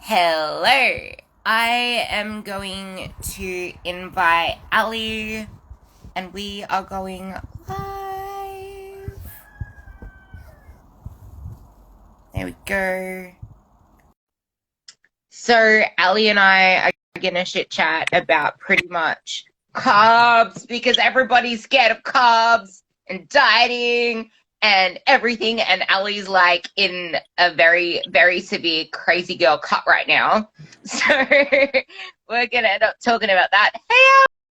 Hello. I am going to invite Ali and we are going live. There we go. So, Ali and I are going to chit chat about pretty much carbs because everybody's scared of carbs and dieting and everything. And Ali's like in a very, very severe crazy girl cut right now. So, we're going to end up talking about that. Hey,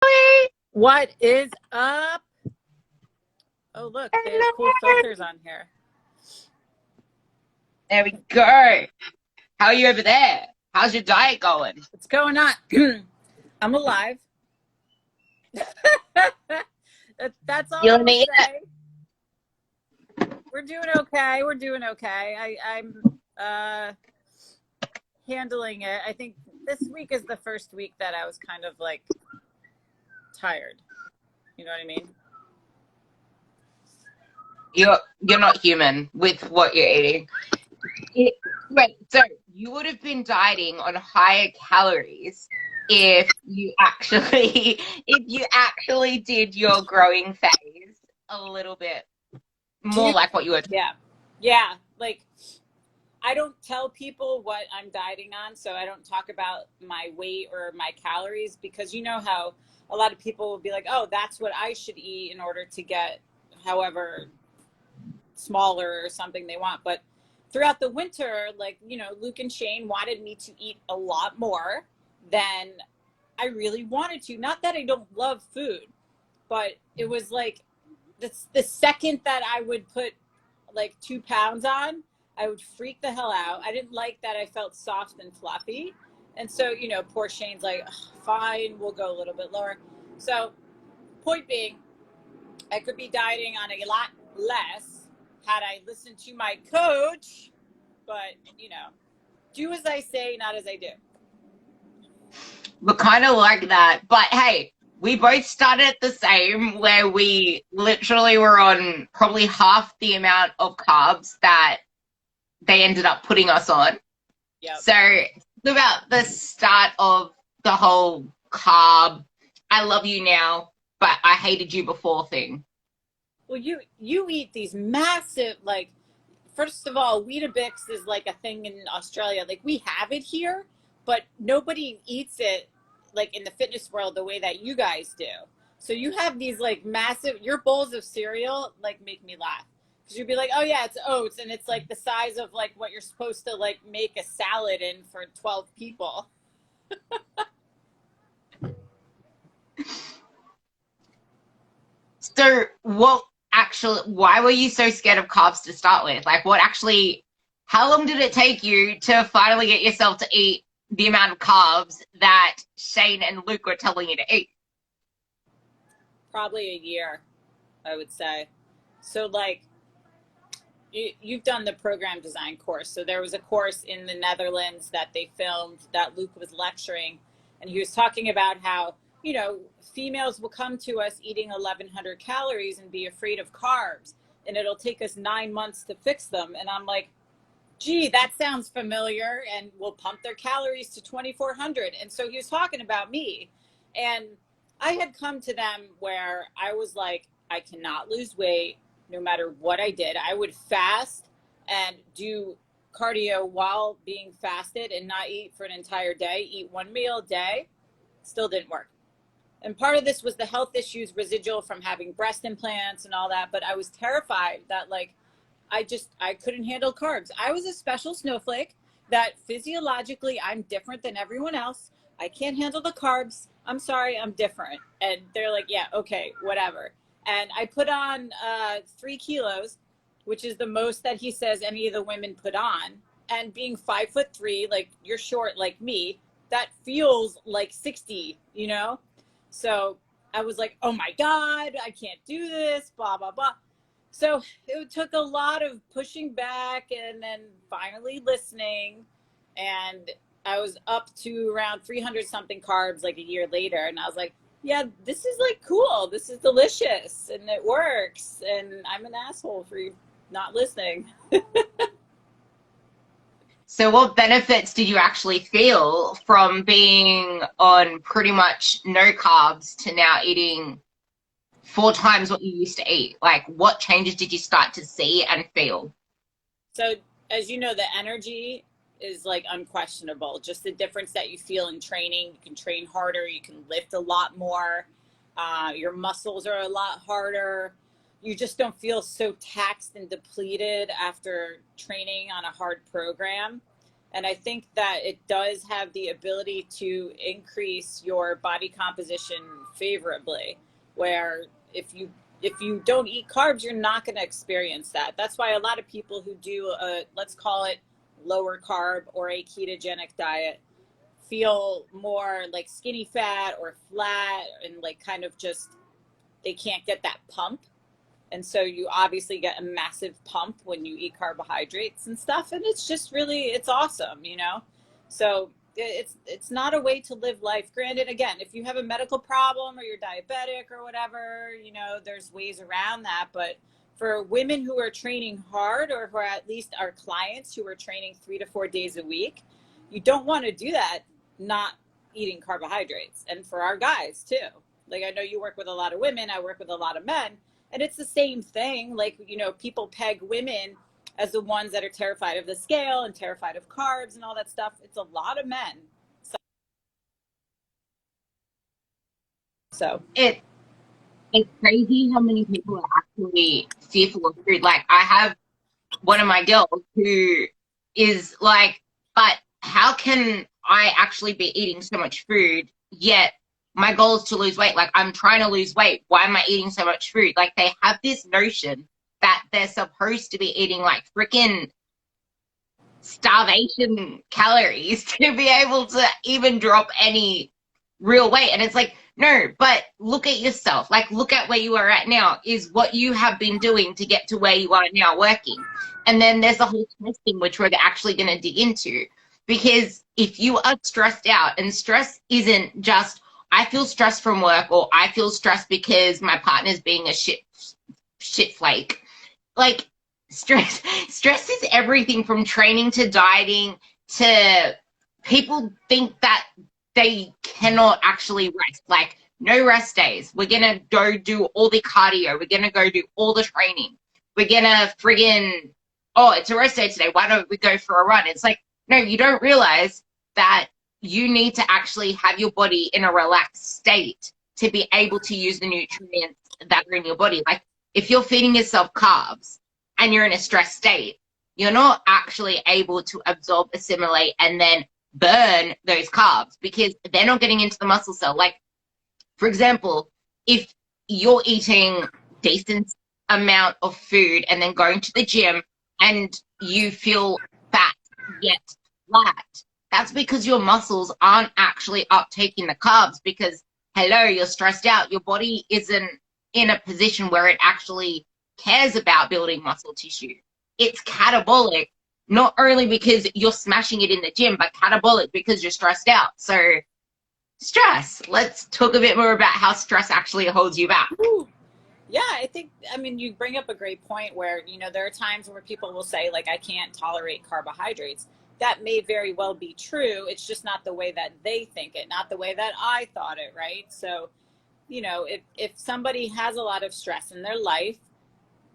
Ali! What is up? Oh, look, they have cool filters on here. There we go. How are you over there? How's your diet going? What's going on? I'm alive. That's all You I'll need say. We're doing okay. We're doing okay. I'm handling it. I think this week is the first week that I was kind of like tired. You know what I mean? You're not human with what you're eating. Wait, so you would have been dieting on higher calories if you actually did your growing phase a little bit more like what you were. Yeah. Like I don't tell people what I'm dieting on, so I don't talk about my weight or my calories because you know how a lot of people will be like, oh, that's what I should eat in order to get however smaller or something they want. But throughout the winter, like, you know, Luke and Shane wanted me to eat a lot more than I really wanted to. Not that I don't love food, but it was like the second that I would put like 2 pounds on, I would freak the hell out. I didn't like that I felt soft and fluffy. And so, you know, poor Shane's like, fine, we'll go a little bit lower. So, point being, I could be dieting on a lot less had I listened to my coach, but, you know, do as I say, not as I do. We're kind of like that, but hey, we both started the same where we literally were on probably half the amount of carbs that they ended up putting us on. Yep. So about the start of the whole carb, I love you now, but I hated you before thing. Well, you eat these massive, like, first of all, Weetabix is like a thing in Australia. Like we have it here, but nobody eats it like in the fitness world the way that you guys do. So you have these like massive, your bowls of cereal like make me laugh because you'd be like, oh yeah, it's oats, and it's like the size of like what you're supposed to like make a salad in for 12 people. So what actually, why were you so scared of carbs to start with? Like what actually, how long did it take you to finally get yourself to eat the amount of carbs that Shane and Luke were telling you to eat? Probably a year, I would say. So like you've done the program design course. So there was a course in the Netherlands that they filmed that Luke was lecturing, and he was talking about how, you know, females will come to us eating 1,100 calories and be afraid of carbs, and it'll take us 9 months to fix them. And I'm like, gee, that sounds familiar, and we'll pump their calories to 2,400. And so he was talking about me. And I had come to them where I was like, I cannot lose weight no matter what I did. I would fast and do cardio while being fasted and not eat for an entire day, eat one meal a day. Still didn't work. And part of this was the health issues residual from having breast implants and all that. But I was terrified that like, I couldn't handle carbs. I was a special snowflake that physiologically I'm different than everyone else. I can't handle the carbs. I'm sorry, I'm different. And they're like, yeah, okay, whatever. And I put on 3 kilos, which is the most that he says any of the women put on. And being 5'3", like you're short like me, that feels like 60, you know? So I was like, oh my God, I can't do this, blah, blah, blah. So it took a lot of pushing back and then finally listening. And I was up to around 300 something carbs like a year later. And I was like, yeah, this is like cool. This is delicious and it works. And I'm an asshole for not listening. So what benefits did you actually feel from being on pretty much no carbs to now eating 4 times what you used to eat? Like, what changes did you start to see and feel? So, as you know, the energy is like unquestionable. Just the difference that you feel in training. You can train harder, you can lift a lot more, your muscles are a lot harder. You just don't feel so taxed and depleted after training on a hard program. And I think that it does have the ability to increase your body composition favorably, where if you if you don't eat carbs, you're not going to experience that. That's why a lot of people who do a, let's call it, lower carb or a ketogenic diet feel more like skinny fat or flat and like kind of just, they can't get that pump. And so you obviously get a massive pump when you eat carbohydrates and stuff. And it's just really, it's awesome, you know? So it's not a way to live life. Granted, again, if you have a medical problem or you're diabetic or whatever, you know, there's ways around that. But for women who are training hard, or who are at least our clients who are training 3 to 4 days a week, you don't want to do that not eating carbohydrates. And for our guys too. Like, I know you work with a lot of women, I work with a lot of men, and it's the same thing. Like, you know, people peg women as the ones that are terrified of the scale and terrified of carbs and all that stuff. It's a lot of men. So It it's crazy how many people are actually fearful of food. Like, I have one of my girls who is like, but how can I actually be eating so much food yet my goal is to lose weight? Like, I'm trying to lose weight. Why am I eating so much food? Like, they have this notion that they're supposed to be eating like freaking starvation calories to be able to even drop any real weight. And it's like, no, but look at yourself. Like, look at where you are at now is what you have been doing to get to where you are now working. And then there's the whole stress thing, which we're actually going to dig into. Because if you are stressed out, and stress isn't just, I feel stressed from work, or I feel stressed because my partner's being a shit flake. Like, stress is everything from training to dieting to, people think that they cannot actually rest. Like, no rest days. We're gonna go do all the cardio. We're gonna go do all the training. We're gonna friggin', oh, it's a rest day today. Why don't we go for a run? It's like, no, you don't realize that you need to actually have your body in a relaxed state to be able to use the nutrients that are in your body. Like, if you're feeding yourself carbs and you're in a stressed state, you're not actually able to absorb, assimilate, and then burn those carbs because they're not getting into the muscle cell. Like, for example, if you're eating decent amount of food and then going to the gym and you feel fat yet flat, that's because your muscles aren't actually uptaking the carbs because, hello, you're stressed out. Your body isn't in a position where it actually cares about building muscle tissue. It's catabolic, not only because you're smashing it in the gym, but catabolic because you're stressed out. So, stress. Let's talk a bit more about how stress actually holds you back. Ooh. Yeah, I think, I mean, you bring up a great point where, you know, there are times where people will say, like, I can't tolerate carbohydrates. That may very well be true. It's just not the way that they think it, not the way that I thought it, right? So, you know, if somebody has a lot of stress in their life,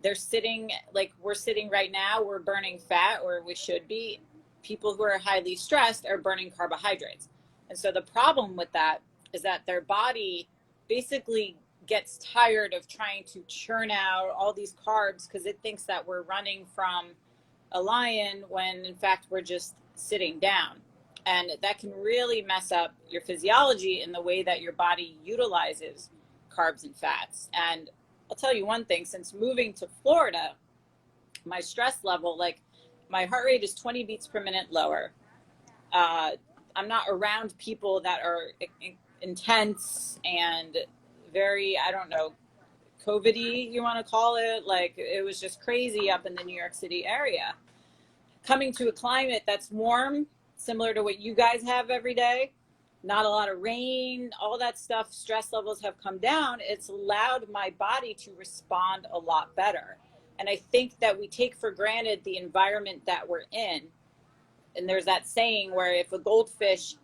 they're sitting, like we're sitting right now, we're burning fat, or we should be. People who are highly stressed are burning carbohydrates. And so the problem with that is that their body basically gets tired of trying to churn out all these carbs because it thinks that we're running from a lion when in fact we're just sitting down. And that can really mess up your physiology in the way that your body utilizes carbs and fats. And I'll tell you one thing, since moving to Florida, my stress level, like my heart rate is 20 beats per minute lower. I'm not around people that are intense and very, I don't know, COVID-y, you want to call it. Like, it was just crazy up in the New York City area. Coming to a climate that's warm, similar to what you guys have every day, not a lot of rain, all that stuff, stress levels have come down. It's allowed my body to respond a lot better. And I think that we take for granted the environment that we're in, And there's that saying where if a goldfish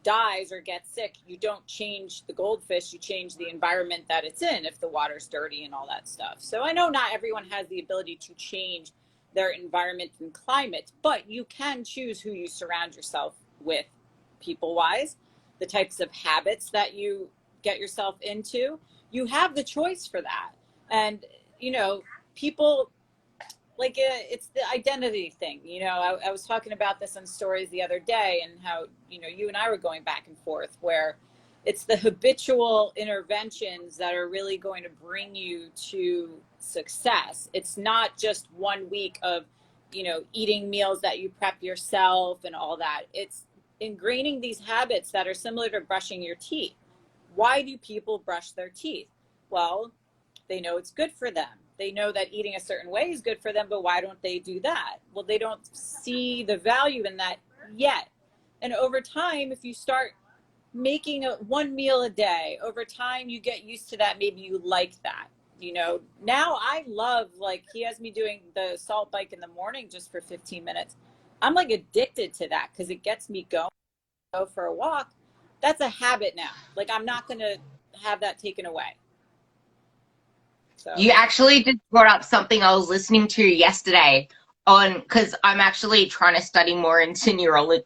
dies or gets sick, you don't change the goldfish, you change the environment that it's in if the water's dirty and all that stuff. So I know not everyone has the ability to change their environment and climate, but you can choose who you surround yourself with, people wise, the types of habits that you get yourself into. You have the choice for that. And, you know, people, like, it's the identity thing. You know, I was talking about this on stories the other day, and how, you know, you and I were going back and forth, where it's the habitual interventions that are really going to bring you to success. It's not just 1 week of, you know, eating meals that you prep yourself and all that. It's ingraining these habits that are similar to brushing your teeth. Why do people brush their teeth? Well, they know it's good for them. They know that eating a certain way is good for them, but why don't they do that? Well, they don't see the value in that yet. And over time, if you start making one meal a day, over time you get used to that. Maybe you like that. You know, now I love, like, he has me doing the salt bike in the morning just for 15 minutes. I'm like addicted to that because it gets me going. Go for a walk. That's a habit now. Like, I'm not going to have that taken away. So. You actually just brought up something I was listening to yesterday on, because I'm actually trying to study more into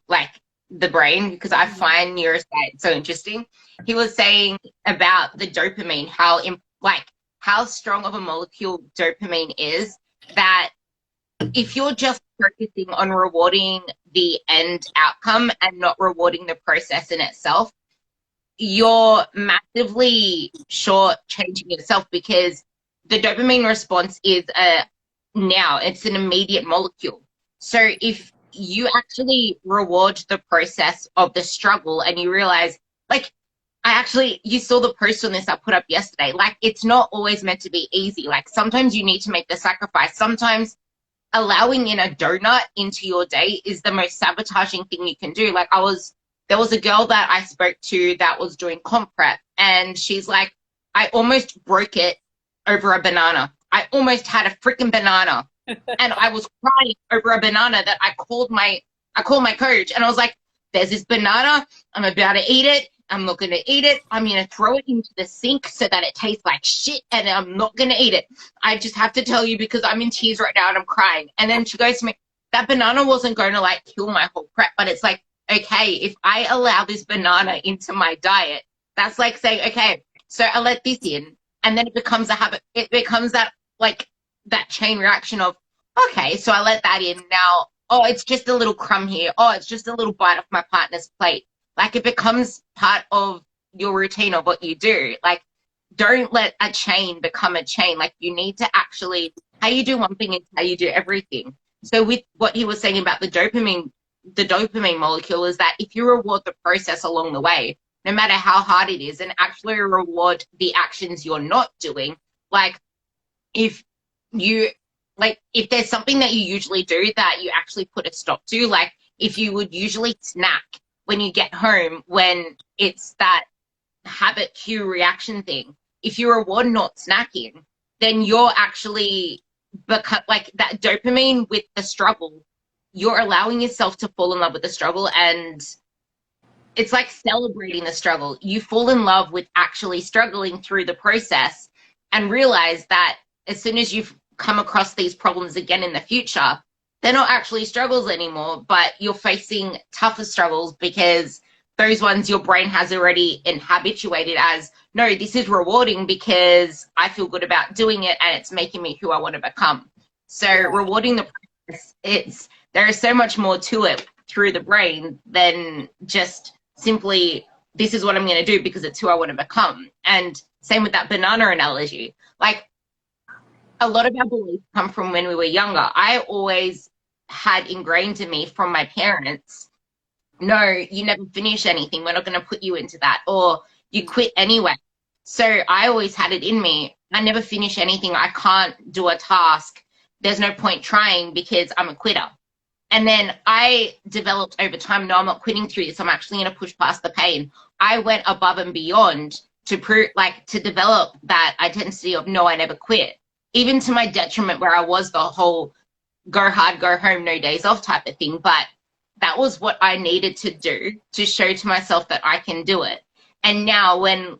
like the brain, because I find neuroscience so interesting. He was saying about the dopamine, how strong of a molecule dopamine is, that if you're just focusing on rewarding the end outcome and not rewarding the process in itself, you're massively short-changing yourself, because the dopamine response is it's an immediate molecule. So if you actually reward the process of the struggle, and you realize, like, you saw the post on this I put up yesterday, like, it's not always meant to be easy. Like, sometimes you need to make the sacrifice. Sometimes allowing in a donut into your day is the most sabotaging thing you can do. Like, there was a girl that I spoke to that was doing comp prep, and she's like, I almost broke it over a banana. I almost had a freaking banana, and I was crying over a banana that I called my coach, and I was like, there's this banana, I'm about to eat it, I'm not going to eat it, I'm going to throw it into the sink so that it tastes like shit, and I'm not going to eat it. I just have to tell you because I'm in tears right now and I'm crying. And then she goes to me, that banana wasn't going to, like, kill my whole prep, but it's like, okay, if I allow this banana into my diet, that's like saying, okay, so I let this in, and then it becomes a habit. It becomes that, like, that chain reaction of, okay, so I let that in now. Oh, it's just a little crumb here. Oh, it's just a little bite off my partner's plate. Like, it becomes part of your routine of what you do. Like, don't let a chain become a chain. Like, you need to actually, how you do one thing is how you do everything. So with what he was saying about the dopamine molecule, is that if you reward the process along the way, no matter how hard it is, and actually reward the actions you're not doing, like, if there's something that you usually do that you actually put a stop to, like, if you would usually snack when you get home, when it's that habit cue reaction thing, if you reward not snacking, then you're actually, like, that dopamine with the struggle, you're allowing yourself to fall in love with the struggle, and it's like celebrating the struggle. You fall in love with actually struggling through the process, and realize that as soon as you've come across these problems again in the future, they're not actually struggles anymore, but you're facing tougher struggles, because those ones your brain has already habituated as, no, this is rewarding because I feel good about doing it and it's making me who I want to become. So rewarding the process, there is so much more to it through the brain than just simply, this is what I'm going to do because it's who I want to become. And same with that banana analogy. Like, a lot of our beliefs come from when we were younger. I always had ingrained in me from my parents, no, you never finish anything, we're not going to put you into that, or you quit anyway. So I always had it in me, I never finish anything, I can't do a task, there's no point trying because I'm a quitter. And then I developed over time, no, I'm not quitting through this, I'm actually going to push past the pain. I went above and beyond to prove, like, to develop that identity of, no, I never quit, even to my detriment, where I was the whole go hard, go home, no days off type of thing. But that was what I needed to do to show to myself that I can do it. And now when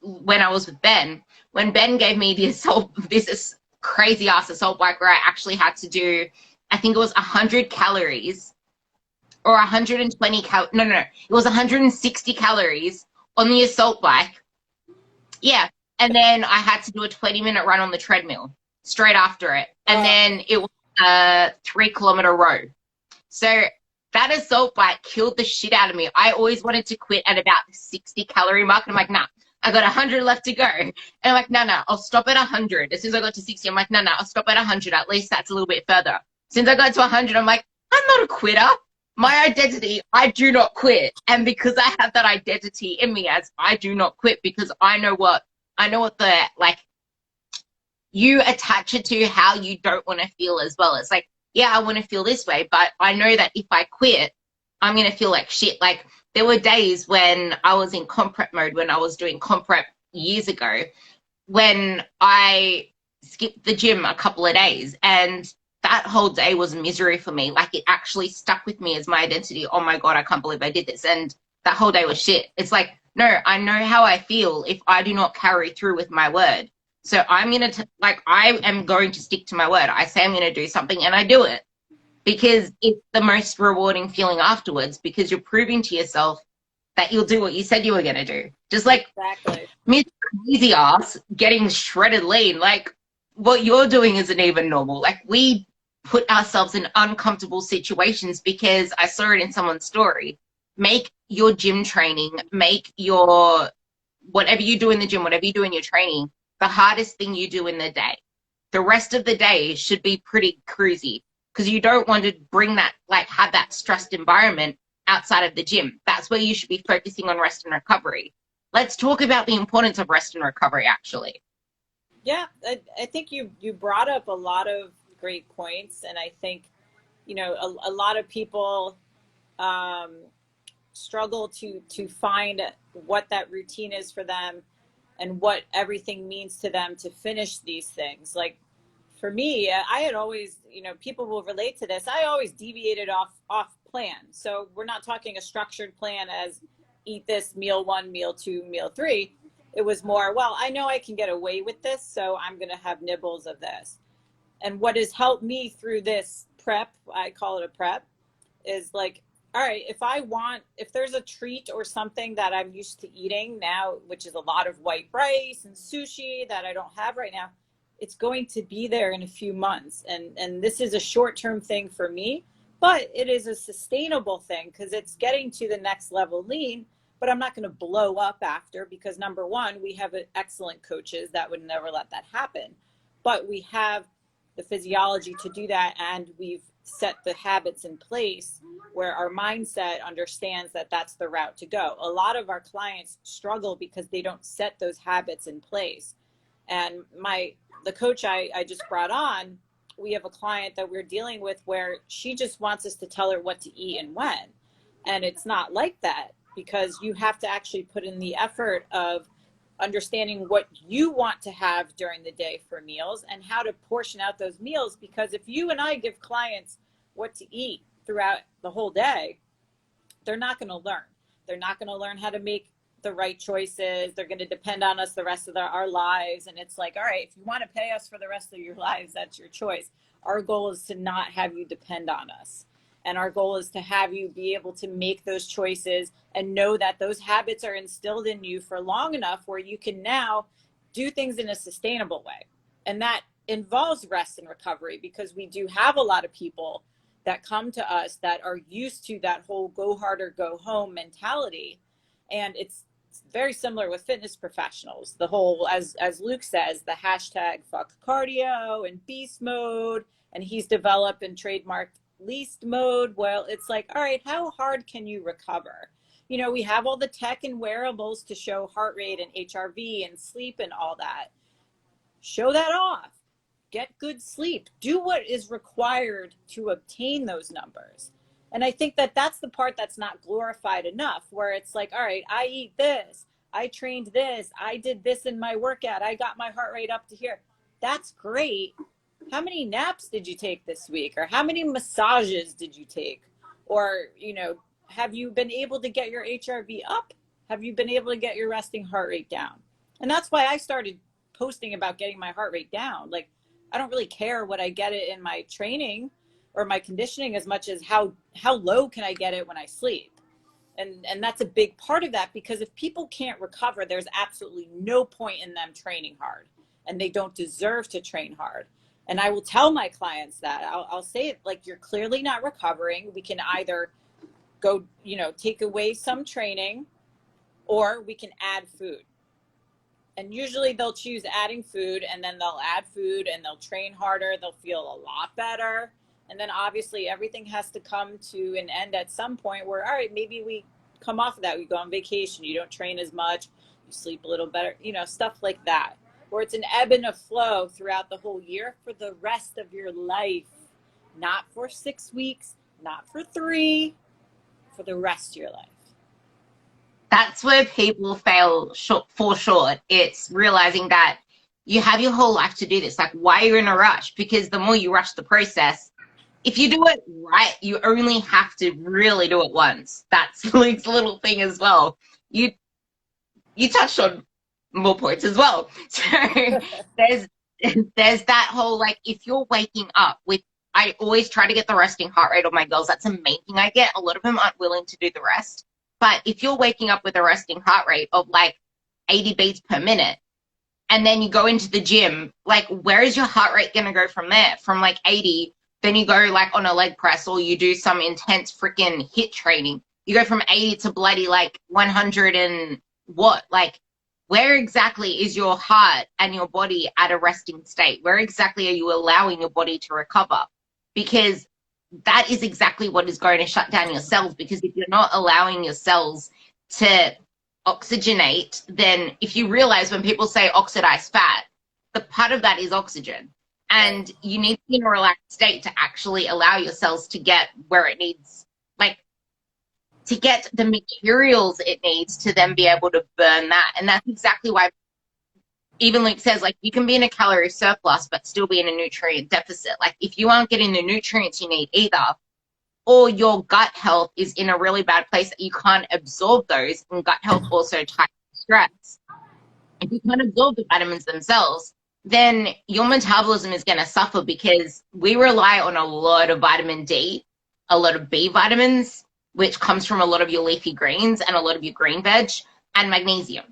I was with Ben, when Ben gave me the assault, this crazy ass assault bike where I actually had to do, I think it was 100 calories or 120 no, it was 160 calories on the assault bike. Yeah. And then I had to do a 20-minute run on the treadmill straight after it. And then it was a 3 kilometer row. So that assault bike killed the shit out of me. I always wanted to quit at about the 60-calorie mark. And I'm like, nah, I got 100 left to go. And I'm like, no, I'll stop at 100. As soon as I got to 60, I'm like, no, I'll stop at 100. At least that's a little bit further. Since I got to 100, I'm like, I'm not a quitter. My identity, I do not quit. And because I have that identity in me as I do not quit, because I know what the, like, you attach it to how you don't want to feel as well. It's like, yeah, I want to feel this way, but I know that if I quit, I'm going to feel like shit. Like, there were days when I was in comp prep mode, when I was doing comp prep years ago, when I skipped the gym a couple of days, and that whole day was misery for me. Like, it actually stuck with me as my identity. Oh my God, I can't believe I did this. And that whole day was shit. It's like, no, I know how I feel if I do not carry through with my word. So I'm going to, like, I am going to stick to my word. I say I'm going to do something and I do it, because it's the most rewarding feeling afterwards, because you're proving to yourself that you'll do what you said you were going to do. Just like Miss Crazy Ass getting shredded lean, like, what you're doing isn't even normal. Like, we put ourselves in uncomfortable situations because I saw it in someone's story. Make your gym training, make your, whatever you do in the gym, whatever you do in your training, the hardest thing you do in the day. The rest of the day should be pretty cruisy, because you don't want to bring that, like, have that stressed environment outside of the gym. That's where you should be focusing on rest and recovery. Let's talk about the importance of rest and recovery, actually. Yeah, I think you brought up a lot of great points. And I think, you know, a lot of people struggle to find what that routine is for them and what everything means to them to finish these things. Like, for me, I had always, you know, people will relate to this. I always deviated off plan. So we're not talking a structured plan as eat this meal 1, meal 2, meal 3. It was more, well, I know I can get away with this, so I'm going to have nibbles of this. And what has helped me through this prep, I call it a prep, is like, all right, if there's a treat or something that I'm used to eating now, which is a lot of white rice and sushi that I don't have right now, it's going to be there in a few months. And this is a short-term thing for me, but it is a sustainable thing because it's getting to the next level lean, but I'm not going to blow up after, because number one, we have excellent coaches that would never let that happen, but we have the physiology to do that. And we've set the habits in place where our mindset understands that that's the route to go. A lot of our clients struggle because they don't set those habits in place. And the coach I just brought on, we have a client that we're dealing with where she just wants us to tell her what to eat and when. And it's not like that, because you have to actually put in the effort of understanding what you want to have during the day for meals and how to portion out those meals. Because if you and I give clients what to eat throughout the whole day, they're not going to learn. They're not going to learn how to make the right choices. They're going to depend on us the rest of our lives. And it's like, all right, if you want to pay us for the rest of your lives, that's your choice. Our goal is to not have you depend on us. And our goal is to have you be able to make those choices and know that those habits are instilled in you for long enough where you can now do things in a sustainable way. And that involves rest and recovery, because we do have a lot of people that come to us that are used to that whole go hard or go home mentality. And it's very similar with fitness professionals. The whole, as Luke says, the hashtag fuck cardio and beast mode, and he's developed and trademarked least mode. Well, it's like, all right, how hard can you recover? You know, we have all the tech and wearables to show heart rate and HRV and sleep and all that. Show that off. Get good sleep. Do what is required to obtain those numbers. And I think that that's the part that's not glorified enough, where it's like, all right, I eat this, I trained this, I did this in my workout, I got my heart rate up to here. That's great. How many naps did you take this week? Or how many massages did you take? Or, have you been able to get your HRV up? Have you been able to get your resting heart rate down? And that's why I started posting about getting my heart rate down. Like, I don't really care what I get it in my training or my conditioning as much as how low can I get it when I sleep. And that's a big part of that, because if people can't recover, there's absolutely no point in them training hard, and they don't deserve to train hard. And I will tell my clients that I'll say it, like, you're clearly not recovering. We can either go, take away some training, or we can add food. And usually they'll choose adding food, and then they'll add food and they'll train harder. They'll feel a lot better. And then obviously everything has to come to an end at some point where, all right, maybe we come off of that. We go on vacation. You don't train as much. You sleep a little better, stuff like that. Or it's an ebb and a flow throughout the whole year for the rest of your life. Not for 6 weeks, not for 3, for the rest of your life. That's where people fall short. It's realizing that you have your whole life to do this. Like, why are you in a rush? Because the more you rush the process, if you do it right, you only have to really do it once. That's Luke's little thing as well. You touched on more points as well. So there's that whole, like, if you're waking up with, I always try to get the resting heart rate of my girls. That's the main thing I get. A lot of them aren't willing to do the rest. But if you're waking up with a resting heart rate of like 80 beats per minute, and then you go into the gym, like, where is your heart rate going to go from there? From like 80, then you go like on a leg press, or you do some intense freaking HIIT training. You go from 80 to bloody like 100 and what? Like, where exactly is your heart and your body at a resting state? Where exactly are you allowing your body to recover? Because that is exactly what is going to shut down your cells. Because if you're not allowing your cells to oxygenate, then if you realize when people say oxidize fat, the part of that is oxygen. And you need to be in a relaxed state to actually allow your cells to get where it needs, like, to get the materials it needs to then be able to burn that. And that's exactly why even Luke says, like, you can be in a calorie surplus but still be in a nutrient deficit. Like, if you aren't getting the nutrients you need either, or your gut health is in a really bad place that you can't absorb those, and gut health also ties to stress. If you can't absorb the vitamins themselves, then your metabolism is going to suffer, because we rely on a lot of vitamin D, a lot of B vitamins, which comes from a lot of your leafy greens and a lot of your green veg, and magnesium.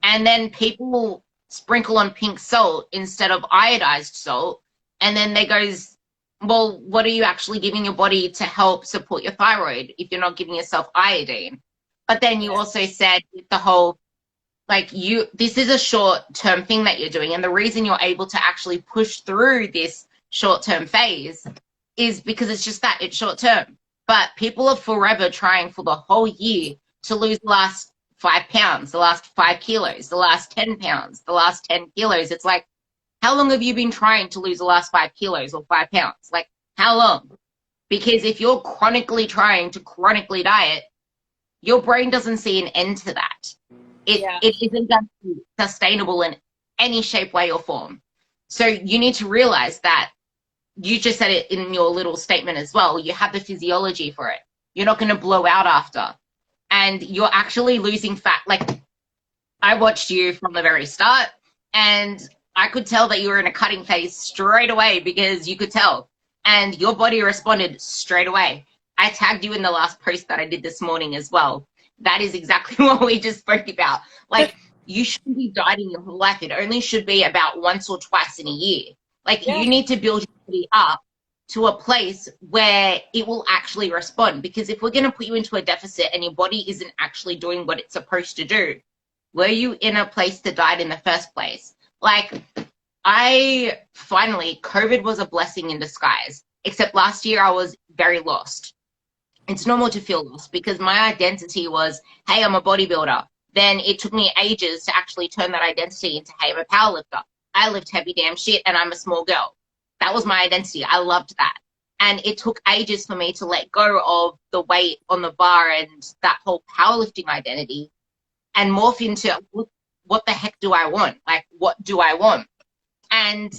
And then people sprinkle on pink salt instead of iodized salt. And then there goes, well, what are you actually giving your body to help support your thyroid if you're not giving yourself iodine? But then you also said the whole, like, this is a short-term thing that you're doing. And the reason you're able to actually push through this short-term phase is because it's just that, it's short-term. But people are forever trying for the whole year to lose the last 5 pounds, the last 5 kilos, the last 10 pounds, the last 10 kilos. It's like, how long have you been trying to lose the last 5 kilos or 5 pounds? Like, how long? Because if you're chronically trying to chronically diet, your brain doesn't see an end to that. It isn't going to be sustainable in any shape, way, or form. So you need to realize that. You just said it in your little statement as well. You have the physiology for it. You're not going to blow out after. And you're actually losing fat. Like, I watched you from the very start, and I could tell that you were in a cutting phase straight away, because you could tell. And your body responded straight away. I tagged you in the last post that I did this morning as well. That is exactly what we just spoke about. Like, you shouldn't be dieting your whole life. It only should be about once or twice in a year. Like, you need to build your body up to a place where it will actually respond. Because if we're going to put you into a deficit and your body isn't actually doing what it's supposed to do, were you in a place to diet in the first place? Like, COVID was a blessing in disguise. Except last year I was very lost. It's normal to feel lost, because my identity was, hey, I'm a bodybuilder. Then it took me ages to actually turn that identity into, hey, I'm a powerlifter. I lift heavy damn shit and I'm a small girl. That was my identity. I loved that. And it took ages for me to let go of the weight on the bar and that whole powerlifting identity and morph into, what the heck do I want? Like, what do I want? And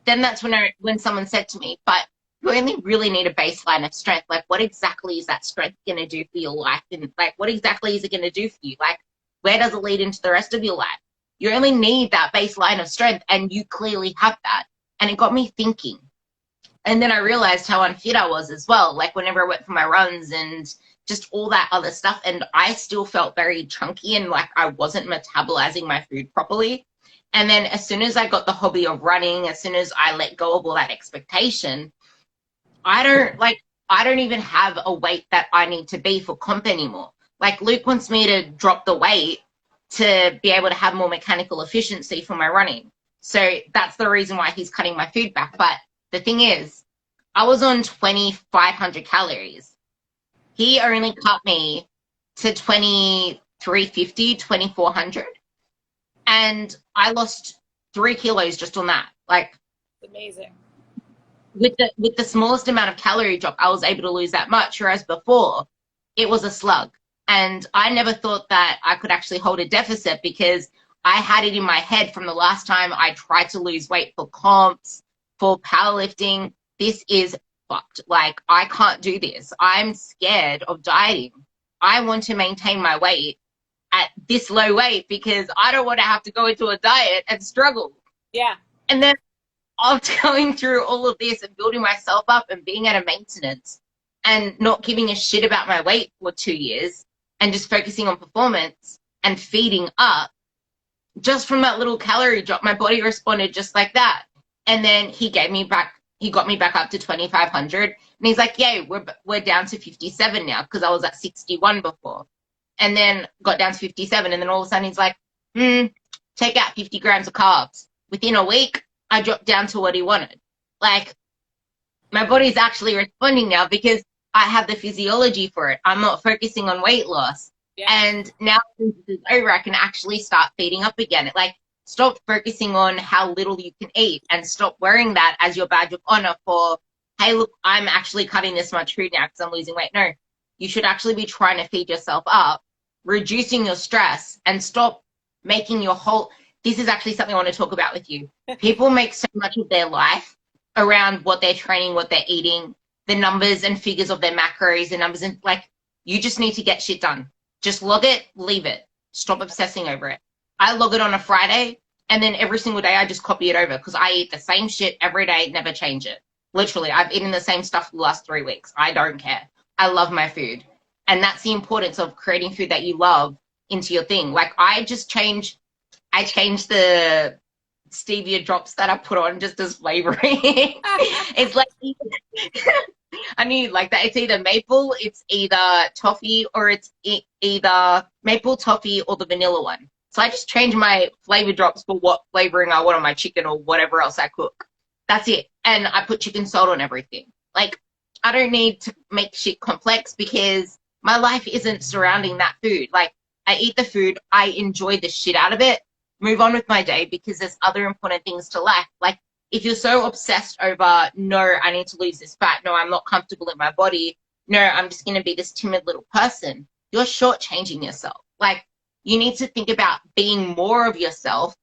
then that's when someone said to me, but you only really need a baseline of strength. Like, what exactly is that strength going to do for your life? And like, what exactly is it going to do for you? Like, where does it lead into the rest of your life? You only need that baseline of strength, and you clearly have that. And it got me thinking. And then I realized how unfit I was as well. Like, whenever I went for my runs and just all that other stuff, and I still felt very chunky and like I wasn't metabolizing my food properly. And then as soon as I got the hobby of running, as soon as I let go of all that expectation, I don't even have a weight that I need to be for comp anymore. Like, Luke wants me to drop the weight to be able to have more mechanical efficiency for my running. So that's the reason why he's cutting my food back. But the thing is, I was on 2,500 calories. He only cut me to 2,350, 2,400. And I lost 3 kilos just on that. Like, It's amazing. with the smallest amount of calorie drop, I was able to lose that much. Whereas before, it was a slug. And I never thought that I could actually hold a deficit, because I had it in my head from the last time I tried to lose weight for comps, for powerlifting. This is fucked. Like, I can't do this. I'm scared of dieting. I want to maintain my weight at this low weight because I don't want to have to go into a diet and struggle. Yeah. And then after going through all of this and building myself up and being at a maintenance and not giving a shit about my weight for 2 years and just focusing on performance and feeding up, just from that little calorie drop, my body responded just like that. And then he got me back up to 2,500. And he's like, yeah, we're down to 57 now, because I was at 61 before. And then got down to 57. And then all of a sudden he's like, take out 50 grams of carbs. Within a week, I dropped down to what he wanted. Like, my body's actually responding now because I have the physiology for it. I'm not focusing on weight loss. Yeah. And now since this is over, I can actually start feeding up again. Like, stop focusing on how little you can eat and stop wearing that as your badge of honor for, hey, look, I'm actually cutting this much food now because I'm losing weight. No, you should actually be trying to feed yourself up, reducing your stress, and stop making your whole, this is actually something I want to talk about with you. People make so much of their life around what they're training, what they're eating, the numbers and figures of their macros and numbers. And like, you just need to get shit done. Just log it, leave it. Stop obsessing over it. I log it on a Friday, and then every single day I just copy it over, because I eat the same shit every day, never change it. Literally, I've eaten the same stuff for the last 3 weeks. I don't care. I love my food. And that's the importance of creating food that you love into your thing. Like, I changed the stevia drops that I put on just as flavoring. It's like, I need like that. It's either maple, it's either toffee, or it's either maple, toffee, or the vanilla one. So I just change my flavor drops for what flavoring I want on my chicken or whatever else I cook. That's it. And I put chicken salt on everything. Like, I don't need to make shit complex, because my life isn't surrounding that food. Like, I eat the food, I enjoy the shit out of it, move on with my day, because there's other important things to life. Like, if you're so obsessed over, no, I need to lose this fat, no, I'm not comfortable in my body, no, I'm just going to be this timid little person, you're shortchanging yourself. Like, you need to think about being more of yourself,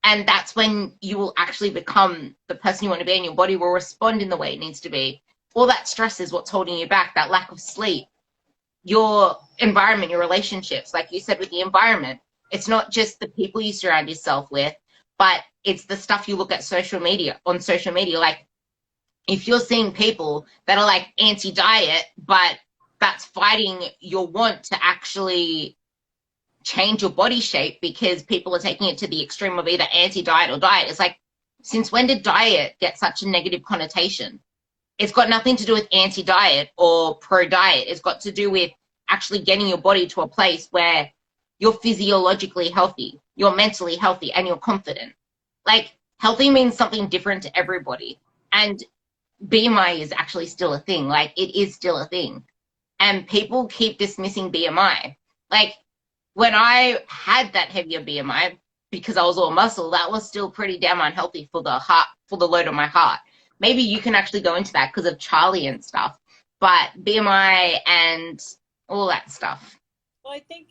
and that's when you will actually become the person you want to be, and your body will respond in the way it needs to be. All that stress is what's holding you back, that lack of sleep, your environment, your relationships, like you said with the environment. It's not just the people you surround yourself with, but it's the stuff you look at on social media. Like, if you're seeing people that are like anti-diet, but that's fighting your want to actually change your body shape, because people are taking it to the extreme of either anti-diet or diet. It's like, since when did diet get such a negative connotation? It's got nothing to do with anti-diet or pro-diet. It's got to do with actually getting your body to a place where you're physiologically healthy, you're mentally healthy, and you're confident. Like, healthy means something different to everybody. And BMI is actually still a thing. Like, it is still a thing. And people keep dismissing BMI. Like, when I had that heavier BMI, because I was all muscle, that was still pretty damn unhealthy for the heart, for the load on my heart. Maybe you can actually go into that because of Charlie and stuff. But BMI and all that stuff. Well, I think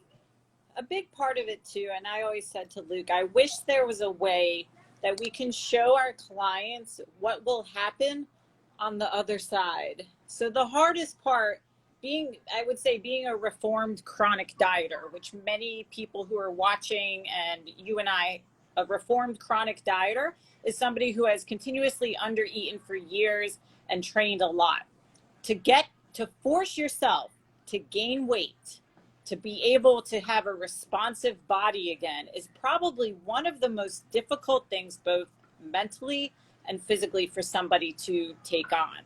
a big part of it too, and I always said to Luke, I wish there was a way that we can show our clients what will happen on the other side. So the hardest part being, I would say, being a reformed chronic dieter, which many people who are watching and you and I, a reformed chronic dieter is somebody who has continuously undereaten for years and trained a lot. To get to force yourself to gain weight, to be able to have a responsive body again is probably one of the most difficult things, both mentally and physically, for somebody to take on.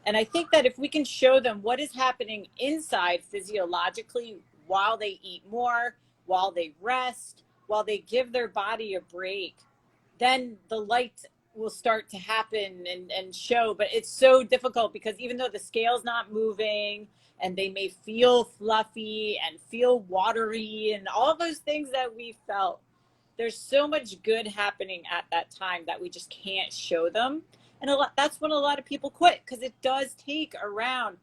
And I think that if we can show them what is happening inside physiologically while they eat more, while they rest, while they give their body a break, then the light will start to happen and show. But it's so difficult because even though the scale's not moving and they may feel fluffy and feel watery and all those things that we felt, there's so much good happening at that time that we just can't show them. And that's when a lot of people quit, because it does take around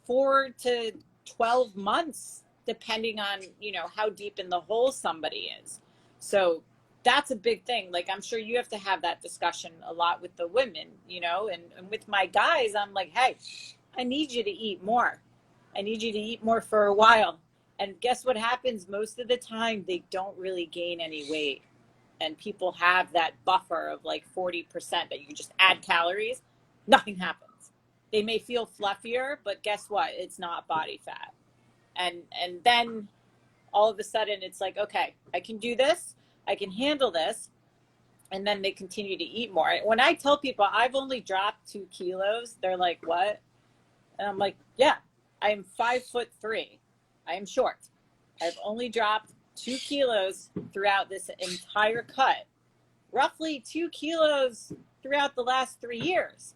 4 to 12 months, depending on, how deep in the hole somebody is. So that's a big thing. Like, I'm sure you have to have that discussion a lot with the women, and with my guys, I'm like, hey, I need you to eat more. I need you to eat more for a while. And guess what happens? Most of the time, they don't really gain any weight. And people have that buffer of like 40% that you can just add calories. Nothing happens. They may feel fluffier, but guess what? It's not body fat. And then all of a sudden, it's like, okay, I can do this. I can handle this. And then they continue to eat more. When I tell people I've only dropped 2 kilos, they're like, what? And I'm like, yeah, I am 5'3". I am short. I've only dropped 2 kilos throughout this entire cut, roughly 2 kilos throughout the last 3 years.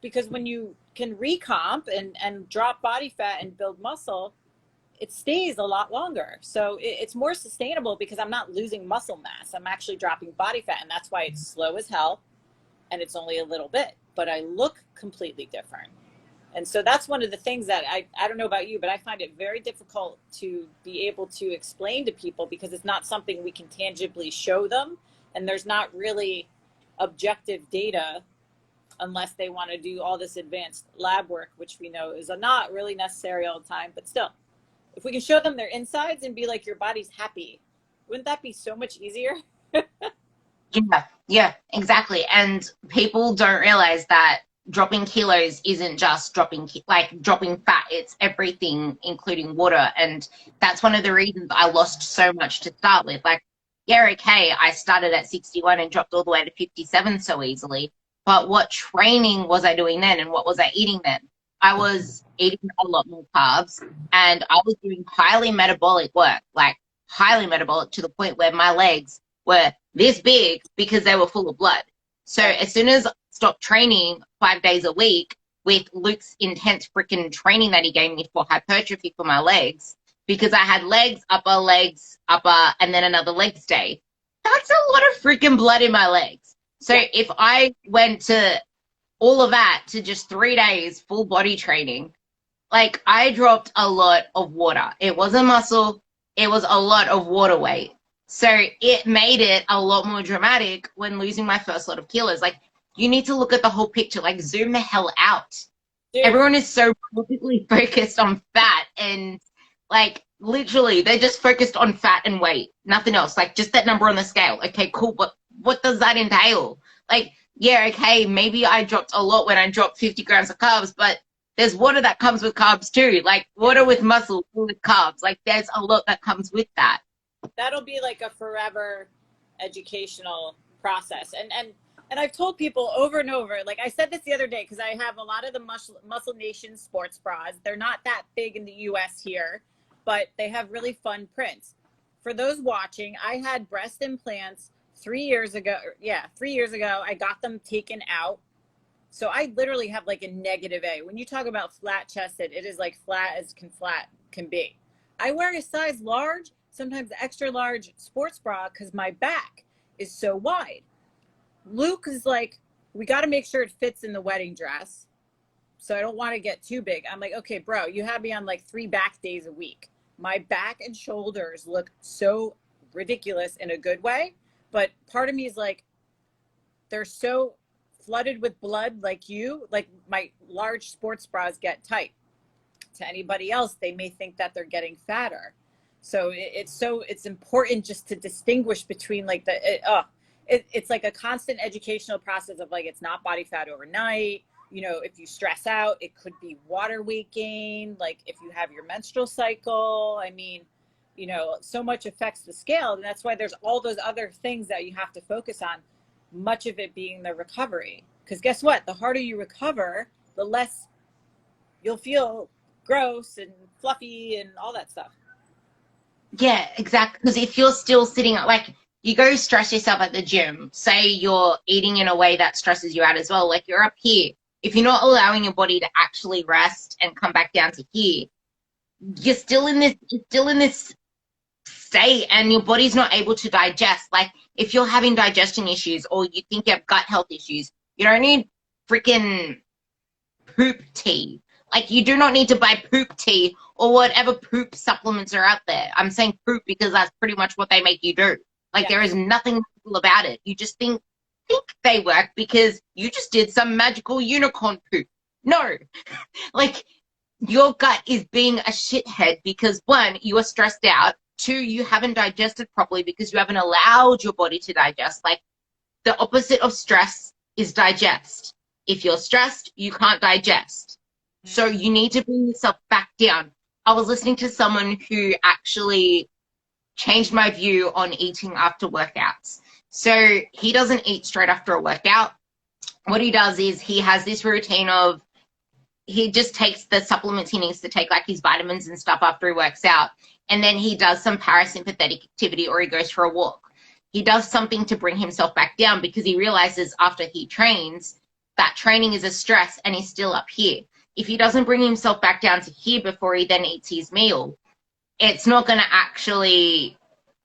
Because when you can recomp and drop body fat and build muscle, it stays a lot longer. So it's more sustainable because I'm not losing muscle mass. I'm actually dropping body fat, and that's why it's slow as hell and it's only a little bit, but I look completely different. And so that's one of the things that I don't know about you, but I find it very difficult to be able to explain to people because it's not something we can tangibly show them. And there's not really objective data unless they want to do all this advanced lab work, which we know is not really necessary all the time. But still, if we can show them their insides and be like, your body's happy, wouldn't that be so much easier? Yeah, exactly. And people don't realize that dropping kilos isn't just dropping fat. It's everything, including water. And that's one of the reasons I lost so much to start with. Like, yeah, okay, I started at 61 and dropped all the way to 57 so easily. But what training was I doing then, and what was I eating then? I was eating a lot more carbs, and I was doing highly metabolic work, like highly metabolic, to the point where my legs were this big because they were full of blood. So as soon as I stopped training 5 days a week with Luke's intense freaking training that he gave me for hypertrophy for my legs, because I had legs, upper, and then another legs day, that's a lot of freaking blood in my legs. So if I went to all of that to just 3 days full body training, like, I dropped a lot of water. It wasn't muscle, it was a lot of water weight. So it made it a lot more dramatic when losing my first lot of kilos. Like, you need to look at the whole picture, like, zoom the hell out. Dude. Everyone is so perfectly focused on fat, and like, literally they're just focused on fat and weight, nothing else. Like, just that number on the scale. Okay, cool. But what does that entail? Like, yeah, okay, maybe I dropped a lot when I dropped 50 grams of carbs, but there's water that comes with carbs too. Like, water with muscle, with carbs. Like, there's a lot that comes with that. That'll be like a forever educational process. And I've told people over and over, like I said this the other day, because I have a lot of the Muscle Nation sports bras. They're not that big in the US here, but they have really fun prints. For those watching, I had breast implants 3 years ago. Yeah, 3 years ago, I got them taken out. So I literally have like a negative A. When you talk about flat chested, it is like flat as flat can be. I wear a size large, sometimes extra large sports bra because my back is so wide. Luke is like, we got to make sure it fits in the wedding dress. So I don't want to get too big. I'm like, okay, bro, you have me on like 3 back days a week. My back and shoulders look so ridiculous in a good way. But part of me is like, they're so flooded with blood like you, like my large sports bras get tight. To anybody else, they may think that they're getting fatter. So it's important just to distinguish between like it's like a constant educational process of like, it's not body fat overnight. You know, if you stress out, it could be water weight gain. Like if you have your menstrual cycle, I mean, you know, so much affects the scale. And that's why there's all those other things that you have to focus on, much of it being the recovery. Because guess what? The harder you recover, the less you'll feel gross and fluffy and all that stuff. Yeah, exactly. Because if you're still sitting, like, you go stress yourself at the gym, say you're eating in a way that stresses you out as well, like you're up here. If you're not allowing your body to actually rest and come back down to here, you're still in this state and your body's not able to digest. Like if you're having digestion issues or you think you have gut health issues, you don't need freaking poop tea. Like you do not need to buy poop tea or whatever poop supplements are out there. I'm saying poop because that's pretty much what they make you do. Like there is nothing magical about it. You just think they work because you just did some magical unicorn poop. No. Like your gut is being a shithead because one, you are stressed out. Two, you haven't digested properly because you haven't allowed your body to digest. Like the opposite of stress is digest. If you're stressed, you can't digest. So you need to bring yourself back down. I was listening to someone who actually changed my view on eating after workouts. So he doesn't eat straight after a workout. What he does is he has this routine of he just takes the supplements he needs to take, like his vitamins and stuff after he works out. And then he does some parasympathetic activity or he goes for a walk. He does something to bring himself back down because he realizes after he trains, that training is a stress and he's still up here. If he doesn't bring himself back down to here before he then eats his meal, it's not going to actually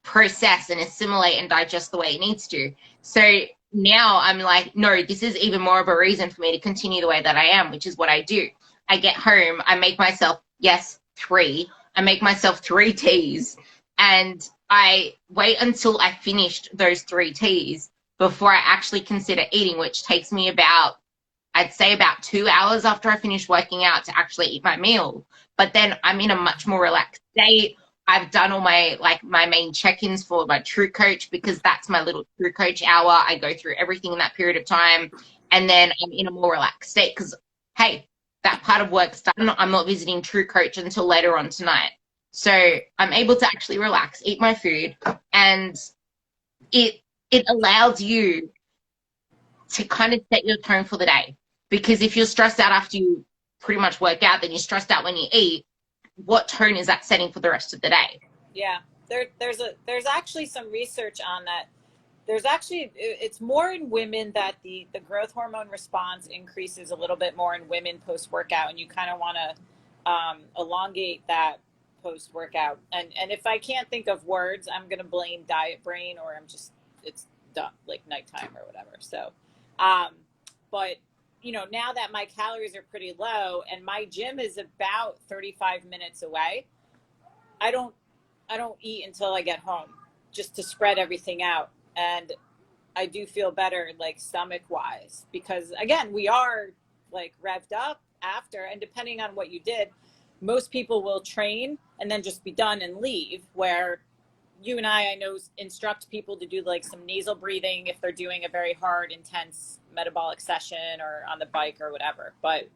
process and assimilate and digest the way it needs to. So now I'm like, no, this is even more of a reason for me to continue the way that I am, which is what I do. I get home, I make myself, I make myself 3 teas and I wait until I finished those 3 teas before I actually consider eating, which takes me I'd say about 2 hours after I finish working out to actually eat my meal. But then I'm in a much more relaxed state. I've done all my main check-ins for my True Coach because that's my little True Coach hour. I go through everything in that period of time. And then I'm in a more relaxed state because, hey, that part of work's done. I'm not visiting True Coach until later on tonight. So I'm able to actually relax, eat my food, and it allows you to kind of set your tone for the day. Because if you're stressed out after you pretty much work out, then you're stressed out when you eat, what tone is that setting for the rest of the day? Yeah, there's actually some research on that. It's more in women that the growth hormone response increases a little bit more in women post workout, and you kind of want to elongate that post workout. And if I can't think of words, I'm gonna blame diet brain, or it's dumb, like nighttime or whatever. So, but you know, now that my calories are pretty low and my gym is about 35 minutes away, I don't eat until I get home just to spread everything out. And I do feel better, like stomach wise, because again, we are like revved up after, and depending on what you did, most people will train and then just be done and leave, where you and I know, instruct people to do like some nasal breathing if they're doing a very hard, intense metabolic session or on the bike or whatever. But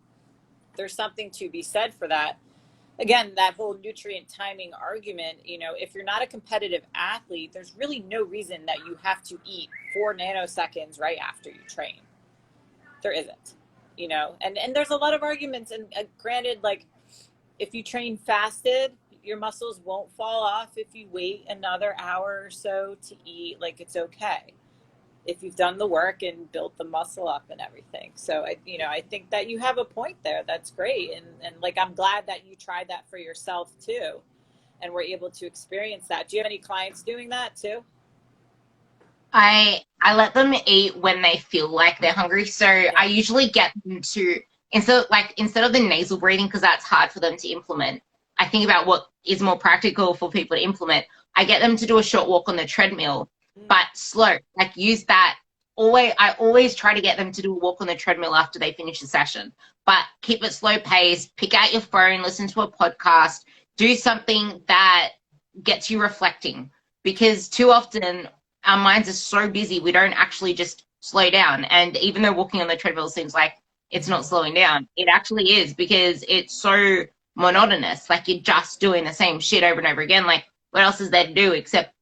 there's something to be said for that. Again, that whole nutrient timing argument, you know, if you're not a competitive athlete, there's really no reason that you have to eat 4 nanoseconds right after you train. There isn't, you know, and there's a lot of arguments. And granted, like if you train fasted, your muscles won't fall off if you wait another hour or so to eat. Like it's okay if you've done the work and built the muscle up and everything. So I think that you have a point there. That's great. And like, I'm glad that you tried that for yourself too, and were able to experience that. Do you have any clients doing that too? I let them eat when they feel like they're hungry. So I usually get them to, instead of the nasal breathing, because that's hard for them to implement, I think about what is more practical for people to implement. I get them to do a short walk on the treadmill, but slow. Like use that I always try to get them to do a walk on the treadmill after they finish the session, but keep it slow paced, pick out your phone, listen to a podcast, do something that gets you reflecting, because too often our minds are so busy, we don't actually just slow down. And even though walking on the treadmill seems like it's not slowing down, it actually is, because it's so monotonous. Like you're just doing the same shit over and over again. Like what else is there to do except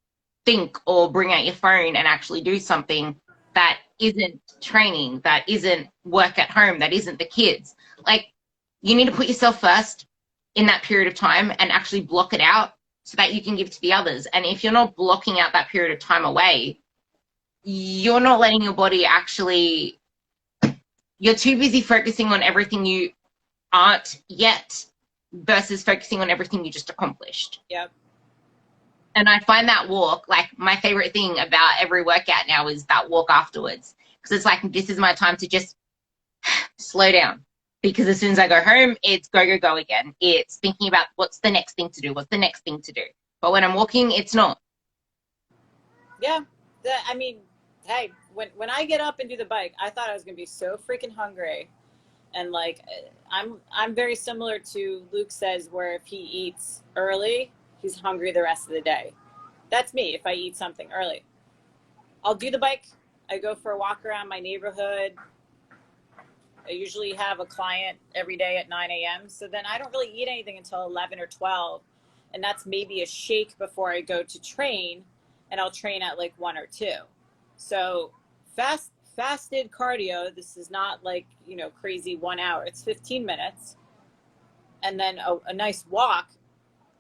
think or bring out your phone and actually do something that isn't training, that isn't work at home, that isn't the kids. Like you need to put yourself first in that period of time and actually block it out so that you can give to the others. And if you're not blocking out that period of time away, you're not letting your body actually, you're too busy focusing on everything you aren't yet versus focusing on everything you just accomplished. Yep. And I find that walk, like my favorite thing about every workout now is that walk afterwards. Because it's like, this is my time to just slow down. Because as soon as I go home, it's go, go, go again. It's thinking about what's the next thing to do, what's the next thing to do. But when I'm walking, it's not. Yeah. I mean, hey, when I get up and do the bike, I thought I was going to be so freaking hungry. And like, I'm very similar to Luke says, where if he eats early, he's hungry the rest of the day. That's me if I eat something early. I'll do the bike. I go for a walk around my neighborhood. I usually have a client every day at 9 a.m. So then I don't really eat anything until 11 or 12. And that's maybe a shake before I go to train. And I'll train at like 1 or 2. So fasted cardio, this is not like, crazy 1 hour. It's 15 minutes. And then a nice walk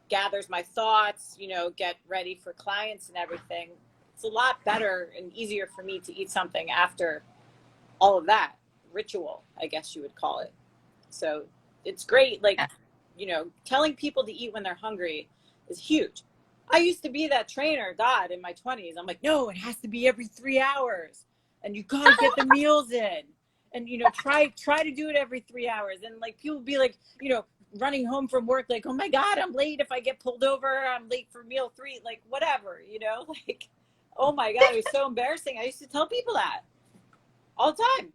gathers my thoughts, get ready for clients and everything. It's a lot better and easier for me to eat something after all of that ritual, I guess you would call it. So it's great. Like, telling people to eat when they're hungry is huge. I used to be that trainer, God, in my 20s. I'm like, no, it has to be every 3 hours. And you got to get the meals in. And, try to do it every 3 hours. And like, people be like, running home from work, like, oh my God, I'm late. If I get pulled over, I'm late for meal 3, like whatever, like, oh my God, it was so embarrassing. I used to tell people that all the time.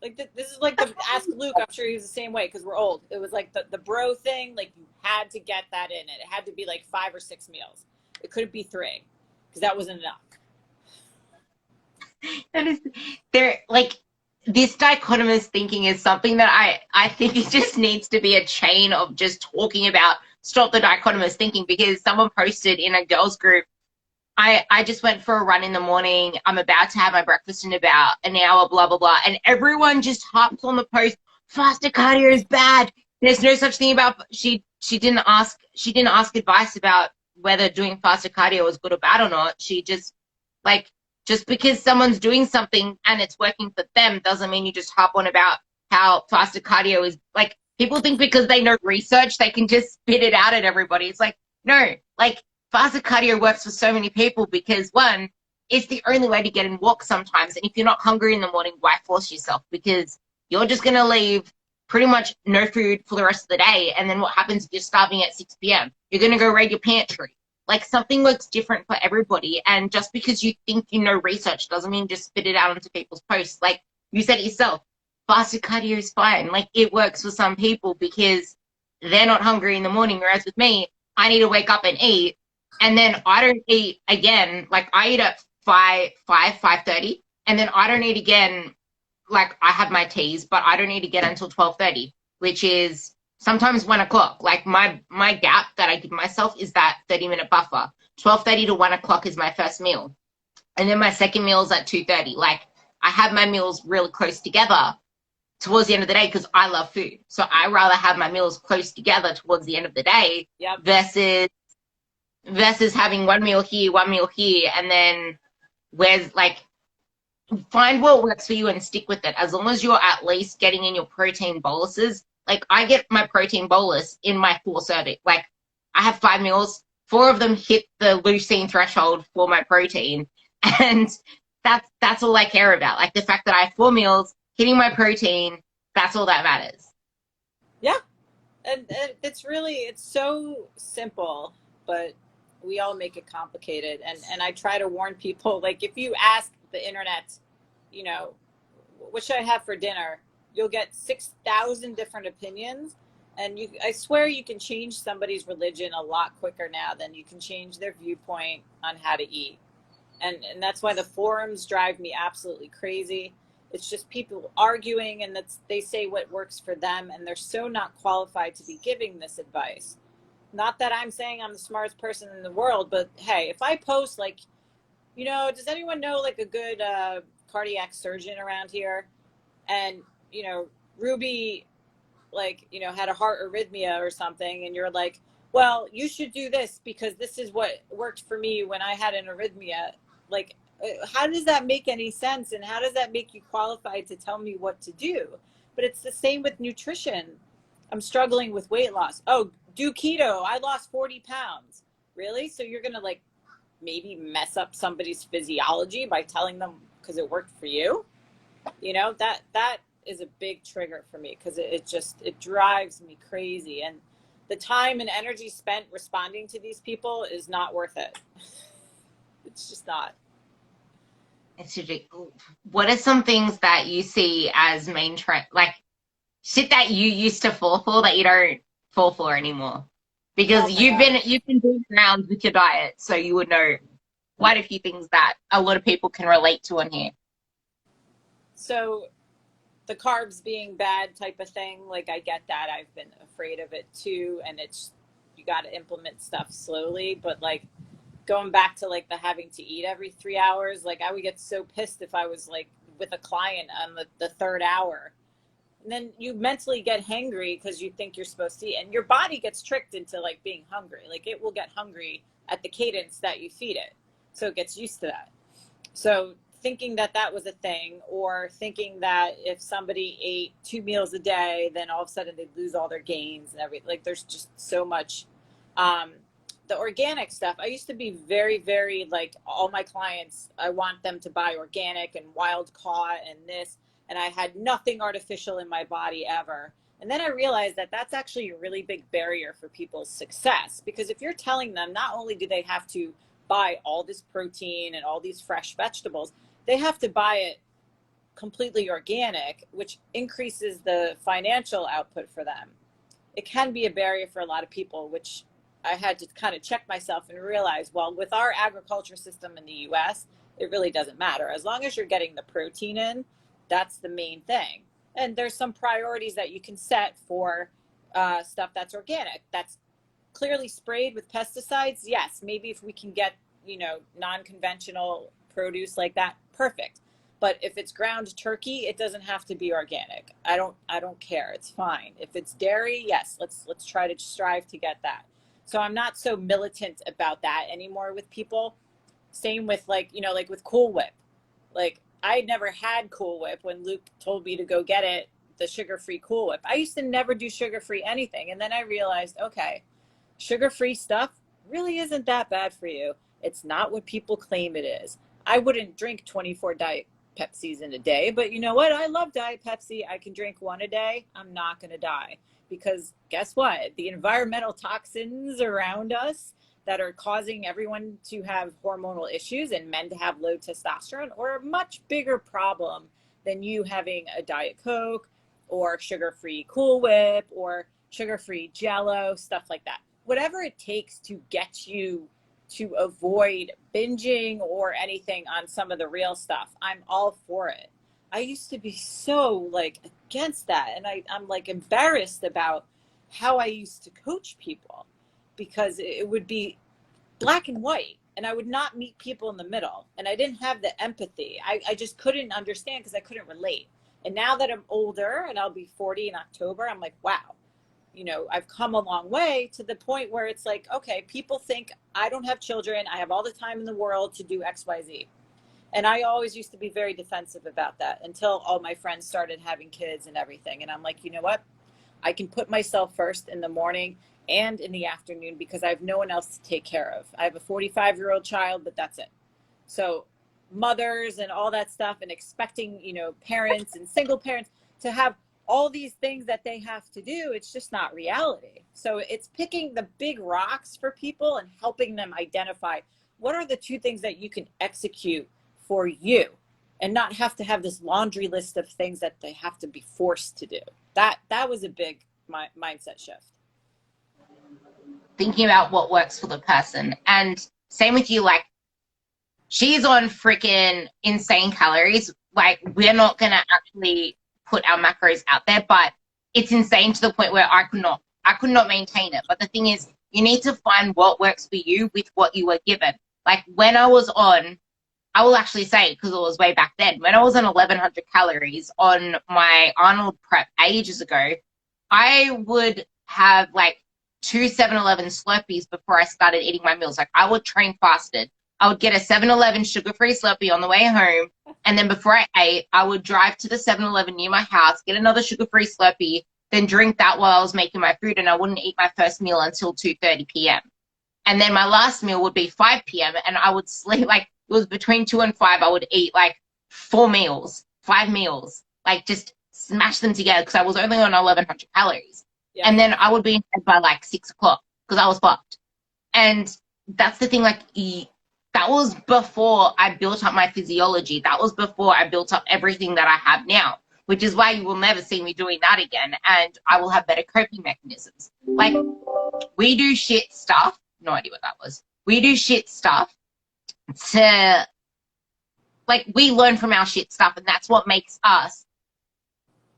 Like this is like the ask Luke. I'm sure he was the same way because we're old. It was like the bro thing. Like you had to get that in it. It had to be like 5 or 6 meals. It couldn't be 3 because that wasn't enough. That is, there, like, this dichotomous thinking is something that I think it just needs to be a chain of just talking about, stop the dichotomous thinking, because someone posted in a girls group, I just went for a run in the morning, I'm about to have my breakfast in about an hour, blah, blah, blah. And everyone just hopped on the post, faster cardio is bad. There's no such thing about, she didn't ask advice about whether doing faster cardio was good or bad or not. She just, like, just because someone's doing something and it's working for them doesn't mean you just hop on about how faster cardio is. Like, people think because they know research, they can just spit it out at everybody. It's like, no, like, faster cardio works for so many people because, one, it's the only way to get in walk sometimes. And if you're not hungry in the morning, why force yourself? Because you're just going to leave pretty much no food for the rest of the day. And then what happens if you're starving at 6 p.m.? You're going to go raid your pantry. Like, something works different for everybody. And just because you think you know research doesn't mean just spit it out onto people's posts. Like you said it yourself, faster cardio is fine. Like, it works for some people because they're not hungry in the morning. Whereas with me, I need to wake up and eat. And then I don't eat again. Like, I eat at 5:30. And then I don't eat again. Like, I have my teas, but I don't eat again until 12:30, which is sometimes 1 o'clock. Like, my gap that I give myself is that 30-minute buffer. 12:30 to 1 o'clock is my first meal. And then my second meal is at 2:30. Like, I have my meals really close together towards the end of the day because I love food. So I rather have my meals close together towards the end of the day. Yep. versus having one meal here, and then where's, like, find what works for you and stick with it. As long as you're at least getting in your protein boluses. Like, I get my protein bolus in my 4 serving. Like, I have 5 meals, 4 of them hit the leucine threshold for my protein. And that's all I care about. Like, the fact that I have 4 meals, hitting my protein, that's all that matters. Yeah. And it's so simple, but we all make it complicated. And I try to warn people, like, if you ask the internet you know, what should I have for dinner? You'll get 6,000 different opinions. And I swear you can change somebody's religion a lot quicker now than you can change their viewpoint on how to eat. And that's why the forums drive me absolutely crazy. It's just people arguing, and they say what works for them, and they're so not qualified to be giving this advice. Not that I'm saying I'm the smartest person in the world, but hey, if I post like, does anyone know like a good cardiac surgeon around here? And Ruby, like, had a heart arrhythmia or something, and you're like, well, you should do this because this is what worked for me when I had an arrhythmia. Like, how does that make any sense? And how does that make you qualified to tell me what to do? But it's the same with nutrition. I'm struggling with weight loss. Oh, do keto. I lost 40 pounds. Really? So you're going to like maybe mess up somebody's physiology by telling them because it worked for you? That is a big trigger for me because it drives me crazy. And the time and energy spent responding to these people is not worth it. It's just not. What are some things that you see as main trend, like shit that you used to fall for that you don't fall for anymore? Because Oh my God. you've been doing rounds with your diet, so you would know quite a few things that a lot of people can relate to on here. So the carbs being bad type of thing, like I get that. I've been afraid of it too. And you got to implement stuff slowly. But like going back to like the having to eat every 3 hours, like I would get so pissed if I was like with a client on the third hour. And then you mentally get hangry because you think you're supposed to eat, and your body gets tricked into like being hungry. Like it will get hungry at the cadence that you feed it. So it gets used to that. So thinking that that was a thing, or thinking that if somebody ate 2 meals a day, then all of a sudden they'd lose all their gains and everything. Like there's just so much. The organic stuff, I used to be very, very like all my clients, I want them to buy organic and wild caught and this, and I had nothing artificial in my body ever. And then I realized that that's actually a really big barrier for people's success, because if you're telling them not only do they have to buy all this protein and all these fresh vegetables, they have to buy it completely organic, which increases the financial output for them. It can be a barrier for a lot of people, which I had to kind of check myself and realize, well, with our agriculture system in the US, it really doesn't matter. As long as you're getting the protein in, that's the main thing. And there's some priorities that you can set for stuff that's organic, that's clearly sprayed with pesticides. Yes, maybe if we can get, non-conventional produce like that, perfect. But if it's ground turkey, it doesn't have to be organic. I don't care. It's fine. If it's dairy, yes, let's try to strive to get that. So I'm not so militant about that anymore with people. Same with like with Cool Whip. Like I never had Cool Whip when Luke told me to go get it, the sugar-free Cool Whip. I used to never do sugar-free anything. And then I realized, okay, sugar-free stuff really isn't that bad for you. It's not what people claim it is. I wouldn't drink 24 Diet Pepsis in a day, but you know what? I love Diet Pepsi. I can drink one a day. I'm not going to die, because guess what? The environmental toxins around us that are causing everyone to have hormonal issues and men to have low testosterone are a much bigger problem than you having a Diet Coke or sugar-free Cool Whip or sugar-free Jello, stuff like that. Whatever it takes to get you to avoid binging or anything on some of the real stuff, I'm all for it. I used to be so like against that, and I'm like embarrassed about how I used to coach people, because it would be black and white, and I would not meet people in the middle, and I didn't have the empathy. I just couldn't understand because I couldn't relate. And now that I'm older, and I'll be 40 in October, I'm like, wow, I've come a long way, to the point where it's like, okay, people think I don't have children, I have all the time in the world to do XYZ. And I always used to be very defensive about that until all my friends started having kids and everything. And I'm like, you know what? I can put myself first in the morning and in the afternoon because I have no one else to take care of. I have a 45-year-old child, but that's it. So mothers and all that stuff, and expecting, parents and single parents to have all these things that they have to do, it's just not reality. So it's picking the big rocks for people and helping them identify what are the two things that you can execute for you. and not have to have this laundry list of things that they have to be forced to do. That was a big mindset shift. Thinking about what works for the person. And same with you, like, she's on freaking insane calories. Like, we're not going to actually put our macros out there, but it's insane to the point where I could not maintain it. But the thing is, you need to find what works for you with what you were given. Like, when I was on, I will actually say, because it was way back then, when I was on 1,100 calories on my Arnold prep ages ago, I would have like 2 7-Eleven Slurpees before I started eating my meals. Like, I would train fasted. I would get a 7-Eleven sugar-free Slurpee on the way home, and then before I ate, I would drive to the 7-Eleven near my house, get another sugar-free Slurpee, then drink that while I was making my food, and I wouldn't eat my first meal until 2:30 p.m. And then my last meal would be 5 p.m., and I would sleep, like, it was between 2 and 5, I would eat, like, 5 meals, like, just smash them together because I was only on 1,100 calories. Yeah. And then I would be in bed by, like, 6 o'clock because I was fucked. And that's the thing, like, that was before I built up my physiology. That was before I built up everything that I have now, which is why you will never see me doing that again, and I will have better coping mechanisms. Like, we do shit stuff. No idea what that was. We do shit stuff to, like, we learn from our shit stuff, and that's what makes us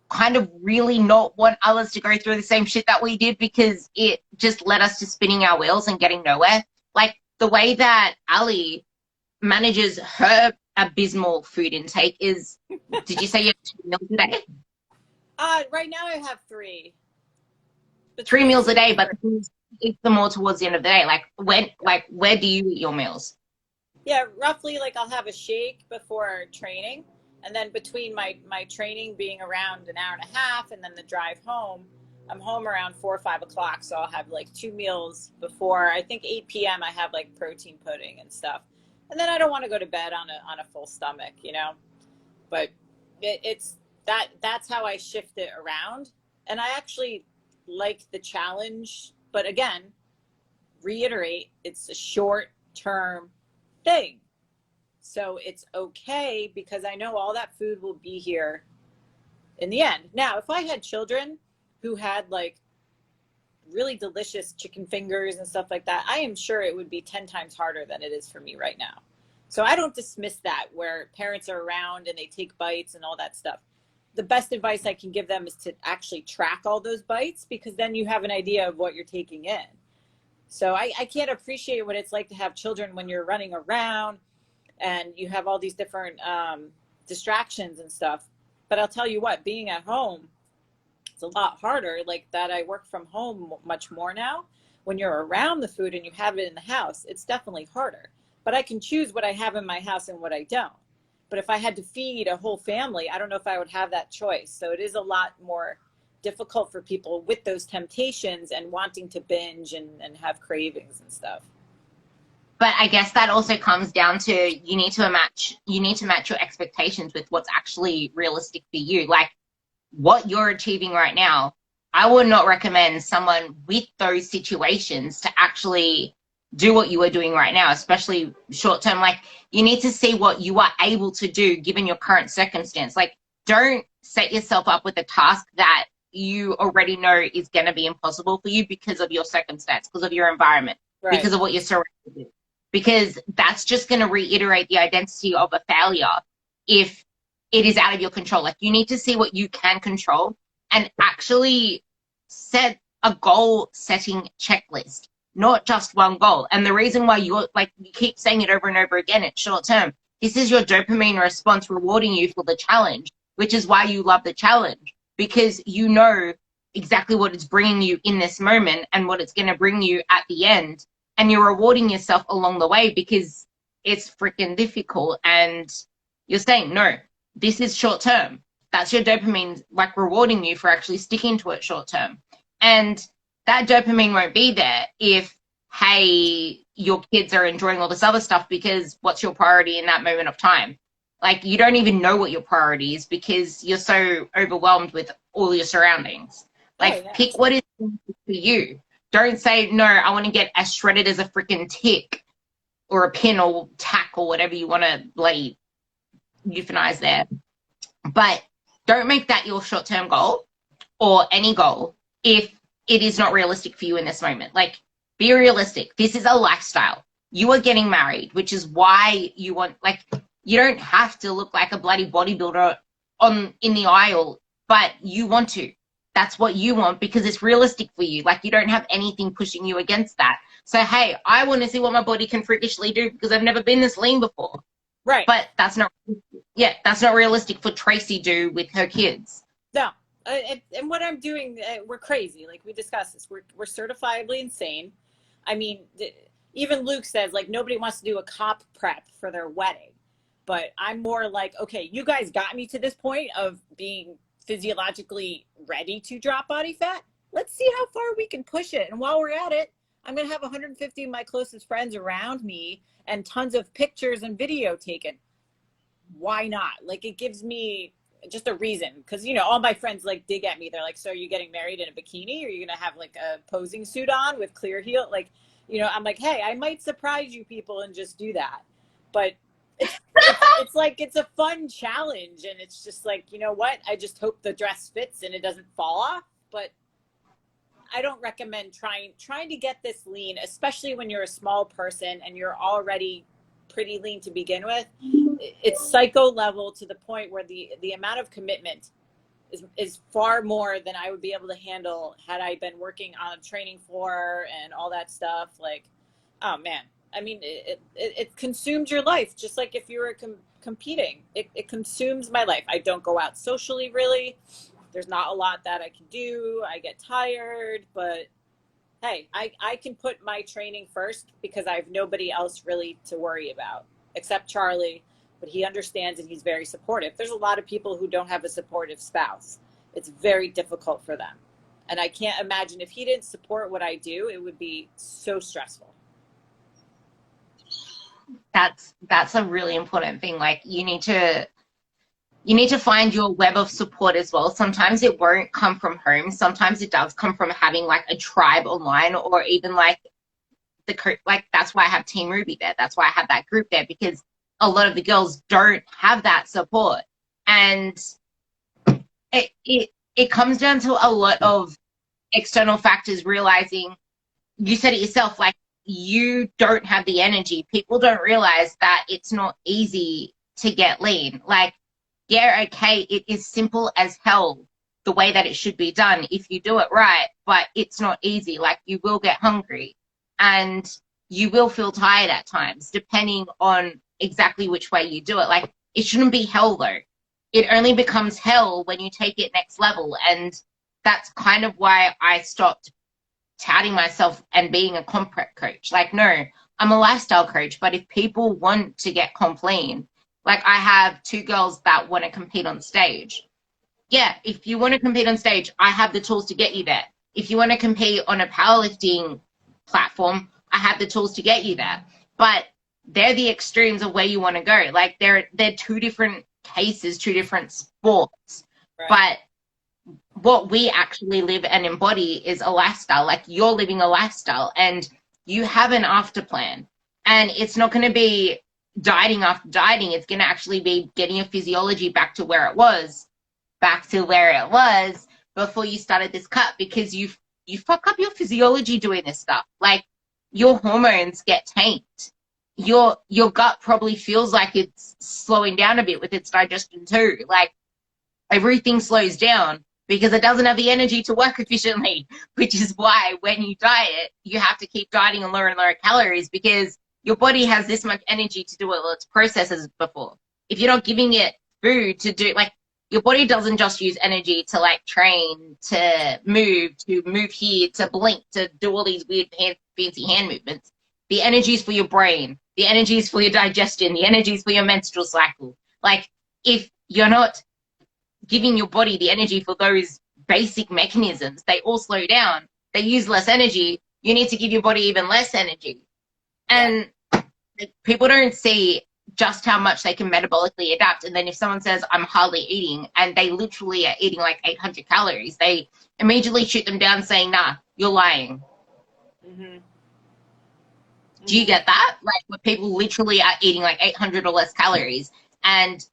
kind of really not want others to go through the same shit that we did, because it just led us to spinning our wheels and getting nowhere. Like, the way that Ali manages her abysmal food intake is, did you say you have 2 meals a day? Right now I have 3. 3 meals a day, but eat them all towards the end of the day. Where do you eat your meals? Yeah, roughly, like, I'll have a shake before training, and then between my training being around an hour and a half and then the drive home, I'm home around 4 or 5 o'clock. So I'll have like 2 meals before, I think 8 p.m. I have like protein pudding and stuff. And then I don't want to go to bed on a full stomach, you know, but that's how I shift it around. And I actually like the challenge, but again, reiterate, it's a short-term thing. So it's okay, because I know all that food will be here in the end. Now, if I had children who had like really delicious chicken fingers and stuff like that, I am sure it would be 10 times harder than it is for me right now. So I don't dismiss that, where parents are around and they take bites and all that stuff. The best advice I can give them is to actually track all those bites, because then you have an idea of what you're taking in. So I can't appreciate what it's like to have children when you're running around and you have all these different distractions and stuff. But I'll tell you what, being at home, it's a lot harder. Like that, I work from home much more now. When you're around the food and you have it in the house, it's definitely harder. But I can choose what I have in my house and what I don't. But if I had to feed a whole family, I don't know if I would have that choice. So it is a lot more difficult for people with those temptations and wanting to binge and have cravings and stuff. But I guess that also comes down to you need to match your expectations with what's actually realistic for you. Like what you're achieving right now, I would not recommend someone with those situations to actually do what you are doing right now, especially short term. Like you need to see what you are able to do given your current circumstance. Like don't set yourself up with a task that you already know is going to be impossible for you because of your circumstance, because of your environment, right, because of what you're surrounded with. Because that's just going to reiterate the identity of a failure if it is out of your control. Like you need to see what you can control and actually set a goal setting checklist, not just one goal. And the reason why you're like, you keep saying it over and over again, it's short term. This is your dopamine response rewarding you for the challenge, which is why you love the challenge, because you know exactly what it's bringing you in this moment and what it's going to bring you at the end. And you're rewarding yourself along the way because it's freaking difficult. And you're saying, no, this is short term. That's your dopamine, like rewarding you for actually sticking to it short term. And that dopamine won't be there if, hey, your kids are enjoying all this other stuff, because what's your priority in that moment of time? Like you don't even know what your priority is because you're so overwhelmed with all your surroundings. Like pick what is for you. Don't say, no, I want to get as shredded as a freaking tick or a pin or tack or whatever you want to blade euthanize there. But don't make that your short-term goal or any goal if it is not realistic for you in this moment. Like, be realistic. This is a lifestyle. You are getting married, which is why you want, like, you don't have to look like a bloody bodybuilder in the aisle, but you want to. That's what you want because it's realistic for you. Like, you don't have anything pushing you against that. So, hey, I want to see what my body can freakishly do because I've never been this lean before. Right. But that's not realistic for Tracy do with her kids. No. And what I'm doing, we're crazy. Like, we discussed this. We're certifiably insane. I mean, even Luke says, like, nobody wants to do a cop prep for their wedding. But I'm more like, okay, you guys got me to this point of being physiologically ready to drop body fat. Let's see how far we can push it. And while we're at it, I'm going to have 150 of my closest friends around me and tons of pictures and video taken. Why not? Like, it gives me just a reason. Because, you know, all my friends, like, dig at me. They're like, so are you getting married in a bikini? Or are you going to have, like, a posing suit on with clear heel? Like, you know, I'm like, hey, I might surprise you people and just do that. But it's like, it's a fun challenge. And it's just like, you know what? I just hope the dress fits and it doesn't fall off. But I don't recommend trying to get this lean, especially when you're a small person and you're already pretty lean to begin with. It's psycho level to the point where the amount of commitment is far more than I would be able to handle had I been working on a training floor and all that stuff. Like, oh man, I mean, it consumes your life, just like if you were competing. It consumes my life. I don't go out socially, really. There's not a lot that I can do. I get tired, but hey, I can put my training first because I have nobody else really to worry about except Charlie, but he understands and he's very supportive. There's a lot of people who don't have a supportive spouse. It's very difficult for them. And I can't imagine if he didn't support what I do, it would be so stressful. That's a really important thing. Like, you need to find your web of support as well. Sometimes it won't come from home. Sometimes it does come from having like a tribe online, or even like that's why I have Team Ruby there. That's why I have that group there, because a lot of the girls don't have that support. And it comes down to a lot of external factors, realizing, you said it yourself, like, you don't have the energy. People don't realize that it's not easy to get lean. Like, yeah, okay, it is simple as hell the way that it should be done if you do it right, but it's not easy. Like, you will get hungry and you will feel tired at times, depending on exactly which way you do it. Like, it shouldn't be hell though. It only becomes hell when you take it next level. And that's kind of why I stopped touting myself and being a comp prep coach. Like, no, I'm a lifestyle coach, but if people want to get comp lean, like, I have 2 girls that want to compete on stage. Yeah, if you want to compete on stage, I have the tools to get you there. If you want to compete on a powerlifting platform, I have the tools to get you there. But they're the extremes of where you want to go. Like, they're 2 different cases, 2 different sports. Right. But what we actually live and embody is a lifestyle. Like, you're living a lifestyle and you have an after plan. And it's not going to be dieting after dieting. It's going to actually be getting your physiology back to where it was before you started this cut, because you fuck up your physiology doing this stuff. Like, your hormones get tanked. Your gut probably feels like it's slowing down a bit with its digestion too. Like, everything slows down because it doesn't have the energy to work efficiently, which is why when you diet, you have to keep dieting on lower and lower calories, because your body has this much energy to do what its processes before. If you're not giving it food to do, like, your body doesn't just use energy to, like, train, to move here, to blink, to do all these weird fancy hand movements. The energy is for your brain. The energy is for your digestion. The energy is for your menstrual cycle. Like, if you're not giving your body the energy for those basic mechanisms, they all slow down. They use less energy. You need to give your body even less energy. And people don't see just how much they can metabolically adapt. And then if someone says, I'm hardly eating, and they literally are eating like 800 calories, they immediately shoot them down saying, nah, you're lying. Mm-hmm. Do you get that? Like, where people literally are eating like 800 or less calories, and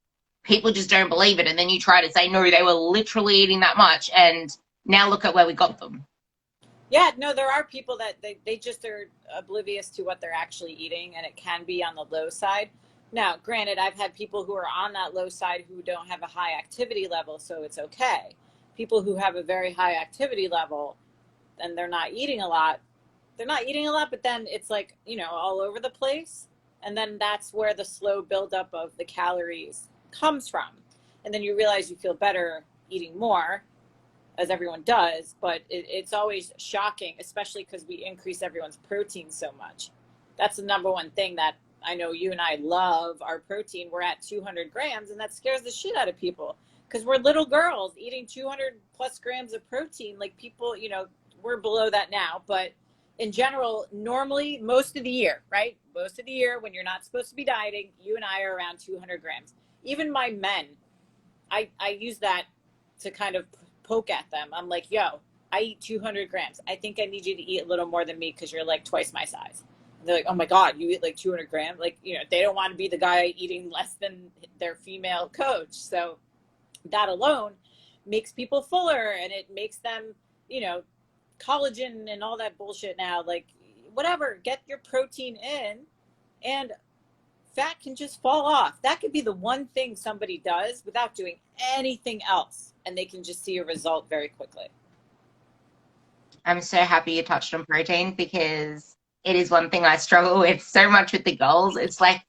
people just don't believe it. And then you try to say, no, they were literally eating that much. And now look at where we got them. Yeah, no, there are people that they just are oblivious to what they're actually eating, and it can be on the low side. Now, granted, I've had people who are on that low side who don't have a high activity level, so it's okay. People who have a very high activity level and they're not eating a lot, but then it's like, all over the place. And then that's where the slow buildup of the calories comes from. And then you realize you feel better eating more, as everyone does, but it's always shocking, especially because we increase everyone's protein so much. That's the number one thing that I know you and I love, our protein. We're at 200 grams, and that scares the shit out of people because we're little girls eating 200 plus grams of protein. Like people, we're below that now, but in general, normally most of the year, right? Most of the year when you're not supposed to be dieting, you and I are around 200 grams. Even my men, I use that to kind of poke at them. I'm like, yo, I eat 200 grams. I think I need you to eat a little more than me because you're like twice my size. And they're like, oh my God, you eat like 200 grams? Like, they don't want to be the guy eating less than their female coach. So that alone makes people fuller, and it makes them, collagen and all that bullshit now. Like, whatever, get your protein in, and fat can just fall off. That could be the one thing somebody does without doing anything else, and they can just see a result very quickly. I'm so happy you touched on protein because it is one thing I struggle with so much with the girls. It's like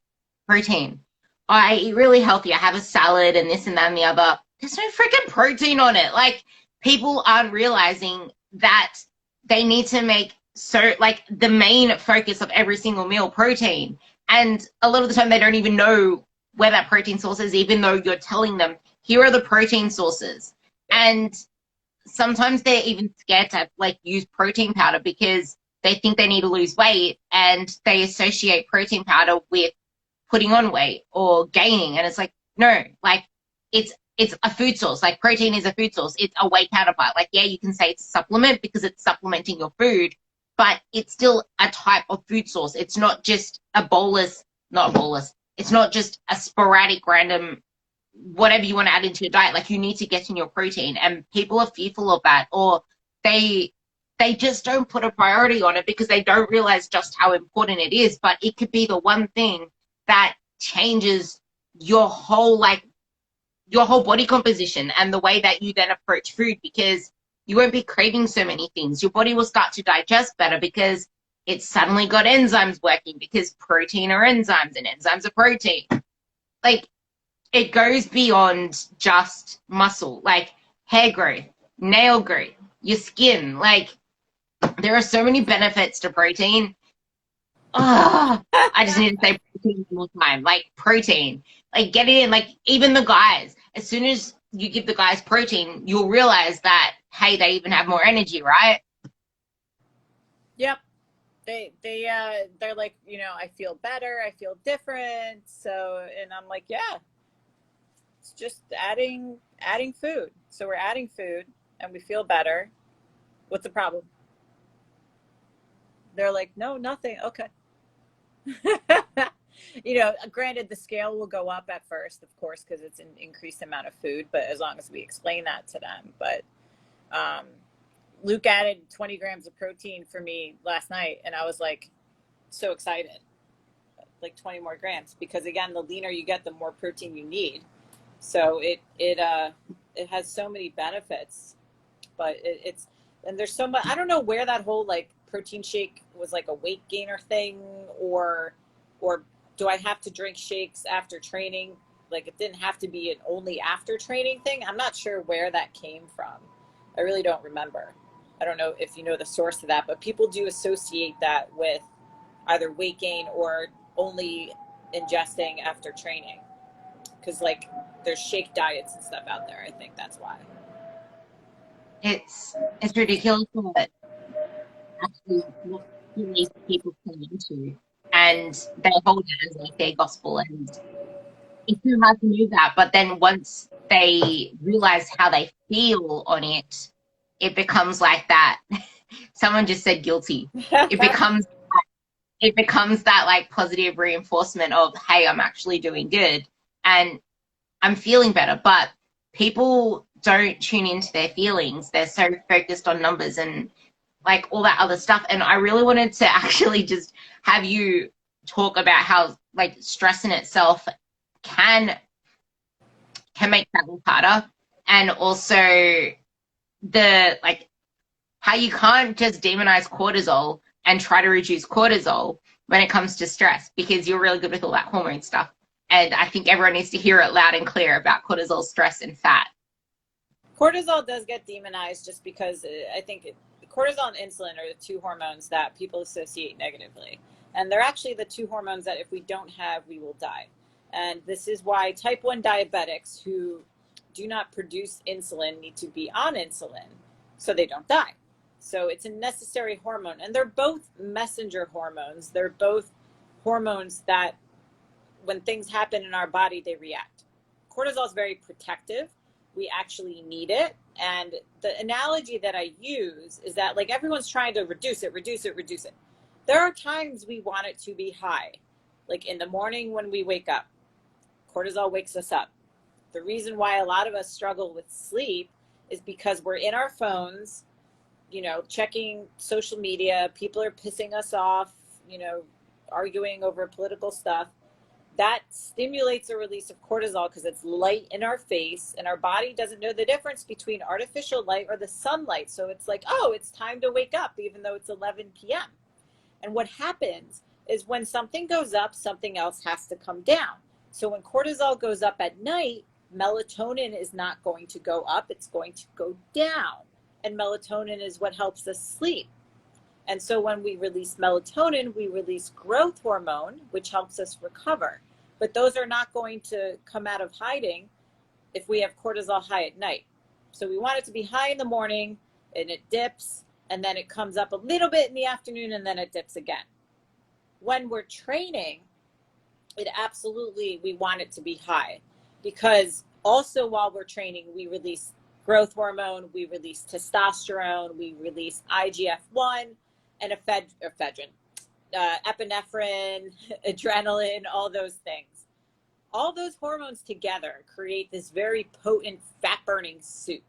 protein. I eat really healthy. I have a salad and this and that and the other. There's no freaking protein on it. Like, people aren't realizing that they need to make the main focus of every single meal protein. And a lot of the time they don't even know where that protein source is, even though you're telling them, here are the protein sources. And sometimes they're even scared to use protein powder because they think they need to lose weight, and they associate protein powder with putting on weight or gaining. And it's like, no, it's a food source. Like, protein is a food source. It's a weight counterpart. Like, yeah, you can say it's a supplement because it's supplementing your food, but it's still a type of food source. It's not just not a bolus. It's not just a sporadic random whatever you want to add into your diet. Like, you need to get in your protein, and people are fearful of that, or they just don't put a priority on it because they don't realize just how important it is. But it could be the one thing that changes your whole body composition and the way that you then approach food, because you won't be craving so many things. Your body will start to digest better because it's suddenly got enzymes working, because protein are enzymes and enzymes are protein. Like, it goes beyond just muscle, like hair growth, nail growth, your skin. Like, there are so many benefits to protein. Oh, I just need to say protein one more time. Like, protein. Like, get it in. Like, even the guys, as soon as you give the guys protein, you'll realize that, hey, they even have more energy, right? Yep. They're like, I feel better, I feel different. So, and I'm like, yeah, it's just adding food. So we're adding food and we feel better. What's the problem? They're like, no, nothing. Okay. Granted, the scale will go up at first, of course, because it's an increased amount of food, but as long as we explain that to them. But Luke added 20 grams of protein for me last night, and I was like so excited, like 20 more grams, because again, the leaner you get, the more protein you need. So it has so many benefits, but and there's so much. I don't know where that whole protein shake was like a weight gainer thing, or do I have to drink shakes after training? Like, it didn't have to be an only after training thing. I'm not sure where that came from. I really don't remember. I don't know if you know the source of that, but people do associate that with either weight gain or only ingesting after training. Because there's shake diets and stuff out there. I think that's why. It's ridiculous what actually what these people come into, and they hold it as their gospel, and it's too hard to move that. But then once they realize how they feel on it, it becomes like that. Someone just said guilty. It becomes that positive reinforcement of, hey, I'm actually doing good. And I'm feeling better. But people don't tune into their feelings. They're so focused on numbers and like all that other stuff. And I really wanted to actually just have you talk about how like stress in itself can make travel harder, and also the like how you can't just demonize cortisol and try to reduce cortisol when it comes to stress, because you're really good with all that hormone stuff. And I think everyone needs to hear it loud and clear about cortisol, stress, and fat. Cortisol does get demonized just because I think cortisol and insulin are the two hormones that people associate negatively. And they're actually the two hormones that if we don't have, we will die. And this is why type 1 diabetics who do not produce insulin need to be on insulin so they don't die. So it's a necessary hormone. And they're both messenger hormones. They're both hormones that when things happen in our body, they react. Cortisol is very protective. We actually need it. And the analogy that I use is that like everyone's trying to reduce it. There are times we want it to be high. Like in the morning when we wake up, cortisol wakes us up. The reason why a lot of us struggle with sleep is because we're in our phones, you know, checking social media. People are pissing us off, you know, arguing over political stuff. That stimulates a release of cortisol because it's light in our face and our body doesn't know the difference between artificial light or the sunlight. So it's like, oh, it's time to wake up, even though it's 11 p.m. And what happens is when something goes up, something else has to come down. So when cortisol goes up at night, melatonin is not going to go up, it's going to go down. And melatonin is what helps us sleep. And so when we release melatonin, we release growth hormone, which helps us recover. But those are not going to come out of hiding if we have cortisol high at night. So we want it to be high in the morning and it dips, and then it comes up a little bit in the afternoon and then it dips again. When we're training, it absolutely, we want it to be high because also while we're training, we release growth hormone, we release testosterone, we release IGF-1 and ephedrine, epinephrine, adrenaline, all those things. All those hormones together create this very potent fat burning soup.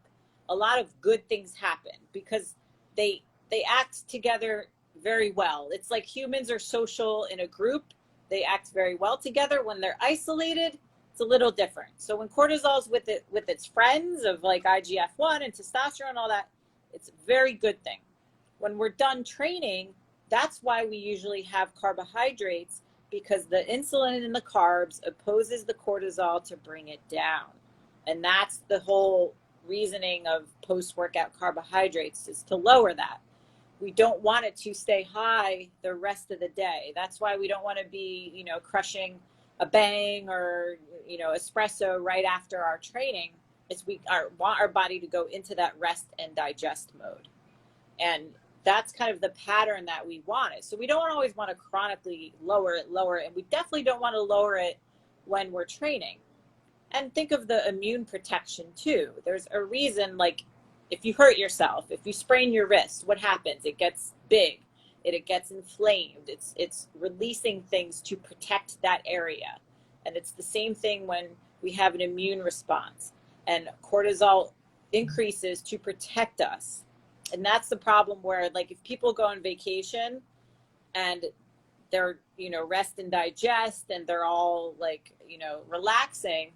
A lot of good things happen because they act together very well. It's like humans are social in a group. They act very well together. When they're isolated, it's a little different. So when cortisol's with its friends of like IGF-1 and testosterone and all that, it's a very good thing. When we're done training, that's why we usually have carbohydrates, because the insulin in the carbs opposes the cortisol to bring it down. And that's the whole reasoning of post-workout carbohydrates, is to lower that. We don't want it to stay high the rest of the day. That's why we don't want to be, you know, crushing a bang or, you know, espresso right after our training. It's we want our body to go into that rest and digest mode. And that's kind of the pattern that we want it. So we don't always want to chronically lower it, and we definitely don't want to lower it when we're training. And think of the immune protection too. There's a reason, like if you hurt yourself, if you sprain your wrist, what happens? It gets big, it gets inflamed. It's releasing things to protect that area. And it's the same thing when we have an immune response, and cortisol increases to protect us. And that's the problem where, like, if people go on vacation and they're, you know, rest and digest and they're all like, you know, relaxing,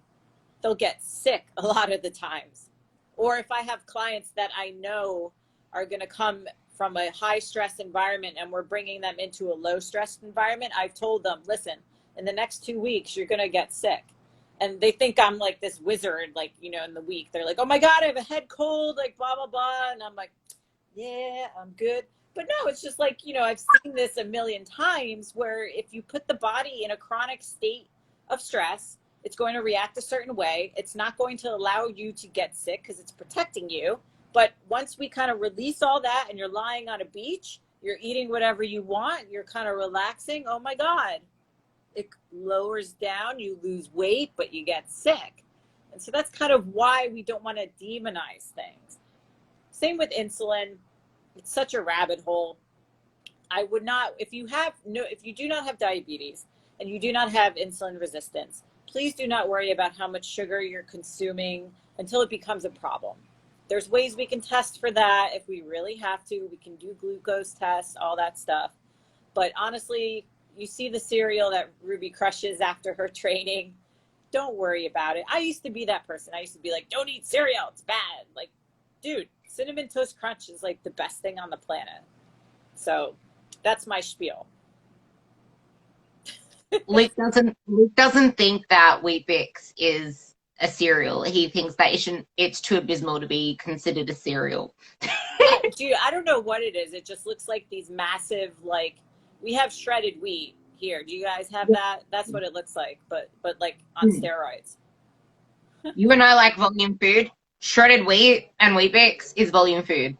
they'll get sick a lot of the times. Or if I have clients that I know are going to come from a high stress environment and we're bringing them into a low stress environment, I've told them, listen, in the next 2 weeks, you're going to get sick. And they think I'm like this wizard, like, you know, in the week, they're like, oh my God, I have a head cold, like blah, blah, blah. And I'm like, yeah, I'm good. But no, it's just like, you know, I've seen this a million times where if you put the body in a chronic state of stress, it's going to react a certain way. It's not going to allow you to get sick because it's protecting you. But once we kind of release all that and you're lying on a beach, you're eating whatever you want, you're kind of relaxing, oh my God, it lowers down, you lose weight, but you get sick. And so that's kind of why we don't want to demonize things. Same with insulin. It's such a rabbit hole. I would not, if you do not have diabetes and you do not have insulin resistance, please do not worry about how much sugar you're consuming until it becomes a problem. There's ways we can test for that if we really have to. We can do glucose tests, all that stuff. But honestly, you see the cereal that Ruby crushes after her training. Don't worry about it. I used to be that person. I used to be like, don't eat cereal. It's bad. Like, dude, Cinnamon Toast Crunch is like the best thing on the planet. So that's my spiel. Luke doesn't think that Wheat Bix is a cereal. He thinks that it's too abysmal to be considered a cereal. I don't know what it is. It just looks like these massive, like, we have shredded wheat here. Do you guys have that? That's what it looks like, but like on steroids. You and I like volume food. Shredded wheat and Wheat Bix is volume food.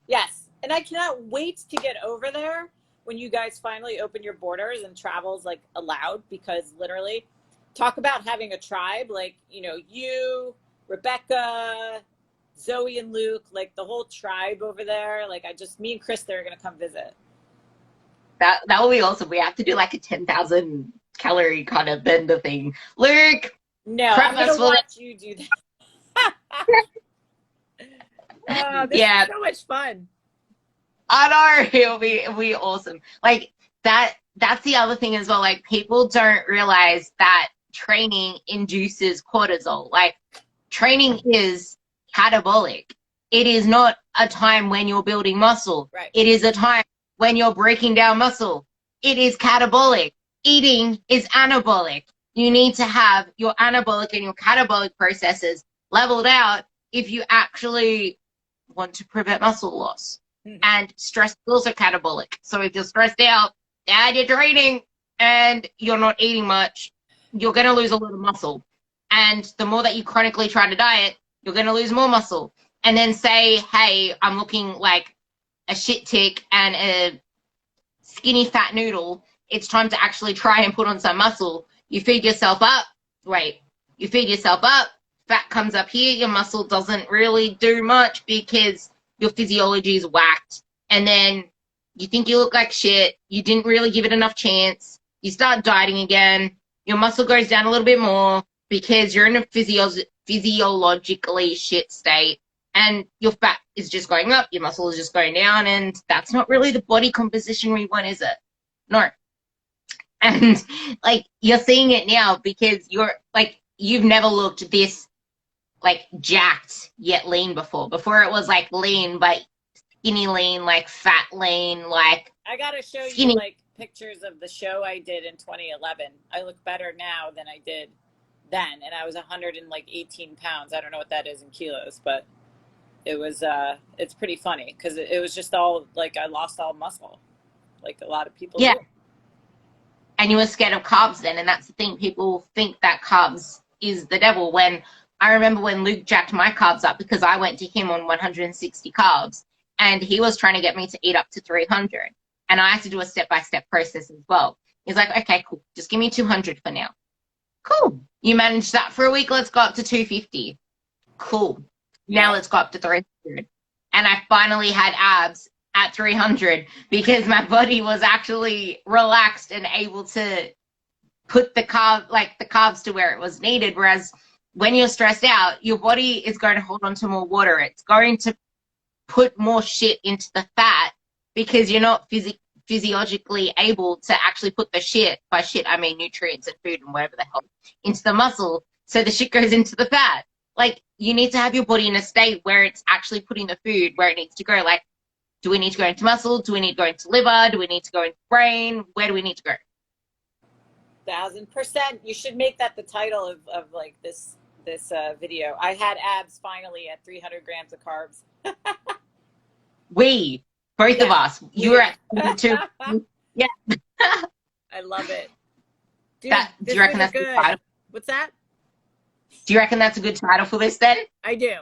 Yes, and I cannot wait to get over there when you guys finally open your borders and travel's like allowed, because literally, talk about having a tribe, like, you know, you, Rebecca, Zoe and Luke, like the whole tribe over there. Like me and Krista are gonna come visit. That will be awesome. We have to do like a 10,000 calorie kind of bender thing. Luke, no, I'm gonna watch you do that. This is so much fun. I know, it'll be awesome. Like that's the other thing as well. Like, people don't realize that training induces cortisol. Like, training is catabolic. It is not a time when you're building muscle. Right. It is a time when you're breaking down muscle. It is catabolic. Eating is anabolic. You need to have your anabolic and your catabolic processes leveled out if you actually want to prevent muscle loss. And stress is also catabolic. So if you're stressed out and you're training and you're not eating much, you're going to lose a lot of muscle. And the more that you chronically try to diet, you're going to lose more muscle. And then say, hey, I'm looking like a shit tick and a skinny fat noodle. It's time to actually try and put on some muscle. You feed yourself up. You feed yourself up. Fat comes up here. Your muscle doesn't really do much because your physiology is whacked. And then you think you look like shit. You didn't really give it enough chance. You start dieting again. Your muscle goes down a little bit more because you're in a physiologically shit state. And your fat is just going up. Your muscle is just going down. And that's not really the body composition we want, is it? No. And, like, you're seeing it now because you've never looked this, like, jacked yet lean before. Before it was, like, lean, but skinny lean, like, fat lean, like, I gotta show skinny. you, like, pictures of the show I did in 2011. I look better now than I did then, and I was 118 pounds. I don't know what that is in kilos, but it was, it's pretty funny because it was just all, like, I lost all muscle, like a lot of people do. And you were scared of carbs then, and that's the thing. People think that carbs is the devil. When I remember when Luke jacked my carbs up because I went to him on 160 carbs, and he was trying to get me to eat up to 300. And I had to do a step-by-step process as well. He's like, okay, cool. Just give me 200 for now. Cool. You managed that for a week. Let's go up to 250. Cool. Now let's go up to 300. And I finally had abs at 300 because my body was actually relaxed and able to put the carbs to where it was needed. Whereas when you're stressed out, your body is going to hold on to more water. It's going to put more shit into the fat because you're not physiologically able to actually put the shit, by shit I mean nutrients and food and whatever the hell, into the muscle. So the shit goes into the fat. Like, you need to have your body in a state where it's actually putting the food where it needs to go. Like, do we need to go into muscle? Do we need to go into liver? Do we need to go into brain? Where do we need to go? 1000%. You should make that the title of like this video. I had abs finally at 300 grams of carbs. Both of us. You were at 2. Yeah. I love it. Dude, do you reckon that's good. A good title? What's that? Do you reckon that's a good title for this then? I do.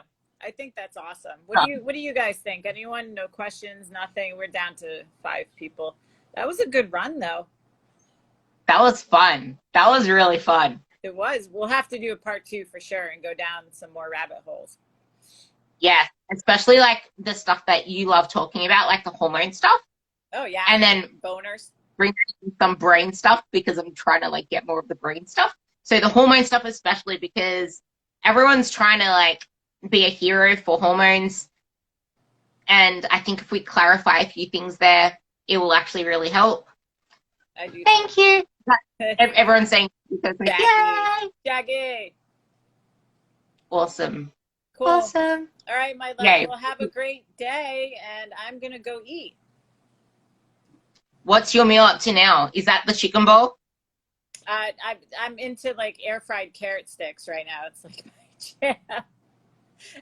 I think that's awesome. What do you guys think? Anyone? No questions, nothing. We're down to 5 people. That was a good run though. That was fun. That was really fun. It was. We'll have to do a part 2 for sure and go down some more rabbit holes. Yeah, especially like the stuff that you love talking about, like the hormone stuff. Oh yeah. And then boners. Bring some brain stuff because I'm trying to like get more of the brain stuff. So the hormone stuff especially, because everyone's trying to like be a hero for hormones. And I think if we clarify a few things there, it will actually really help. I do. Thank you. Everyone's saying because Jackie. yay! Jackie. Awesome. Cool. Awesome. All right, my love. Yay. Well, have a great day, and I'm gonna go eat. What's your meal up to now? Is that the chicken bowl? I'm into like air fried carrot sticks right now. It's like my jam.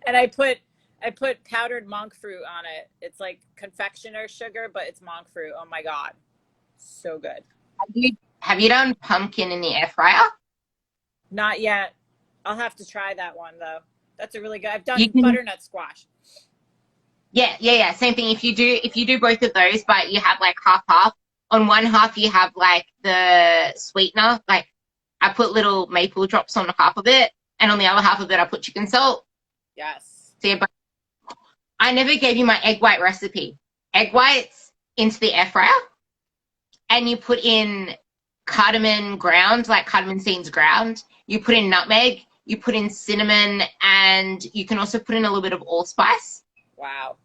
And I put powdered monk fruit on it. It's like confectioner sugar, but it's monk fruit. Oh my god, so good. Have you done pumpkin in the air fryer? Not yet. I'll have to try that one though. That's a really good. I've done butternut squash. Yeah. Same thing. If you do both of those, but you have like half. On one half you have like the sweetener. Like I put little maple drops on half of it, and on the other half of it I put chicken salt. Yes. So, but I never gave you my egg white recipe. Egg whites into the air fryer, and you put in cardamom ground, like cardamom seeds ground. You put in nutmeg. You put in cinnamon, and you can also put in a little bit of allspice. Wow.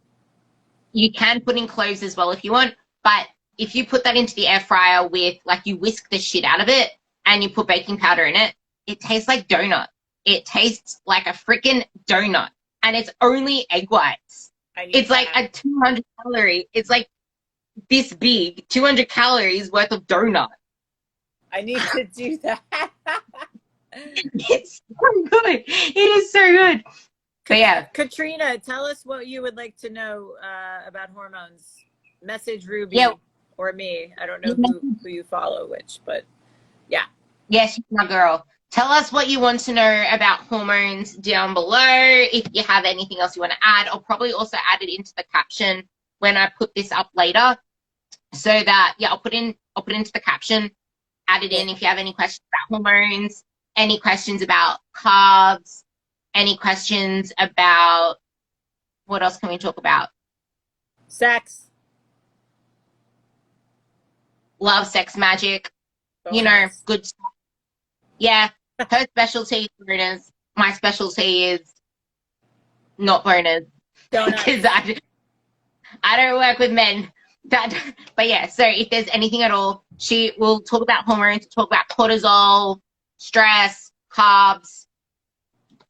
You can put in cloves as well if you want, but if you put that into the air fryer with, like, you whisk the shit out of it and you put baking powder in it, it tastes like donut. It tastes like a freaking donut, and it's only egg whites. It's like a 200 calorie. It's like this big, 200 calories worth of donut. I need to do that. It's so good. It is so good. But yeah. Katrina, tell us what you would like to know about hormones. Message Ruby or me. I don't know who you follow which, but yeah. Yes, my girl. Tell us what you want to know about hormones down below. If you have anything else you want to add, I'll probably also add it into the caption when I put this up later. So that, yeah, I'll put into the caption, add it in if you have any questions about hormones, any questions about carbs, any questions about, what else can we talk about? Sex. Love, sex, magic, Bonus. You know, good stuff. Yeah, her specialty is boners. My specialty is not boners. Because I don't work with men. But yeah, so if there's anything at all, she will talk about hormones, talk about cortisol, stress, carbs,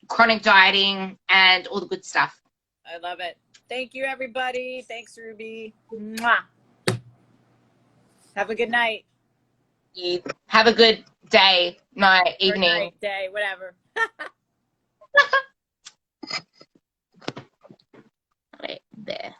chronic dieting, and all the good stuff. I love it. Thank you, everybody. Thanks, Ruby. Mwah. Have a good night. Have a good day, night, evening. Night, day, whatever. Right there.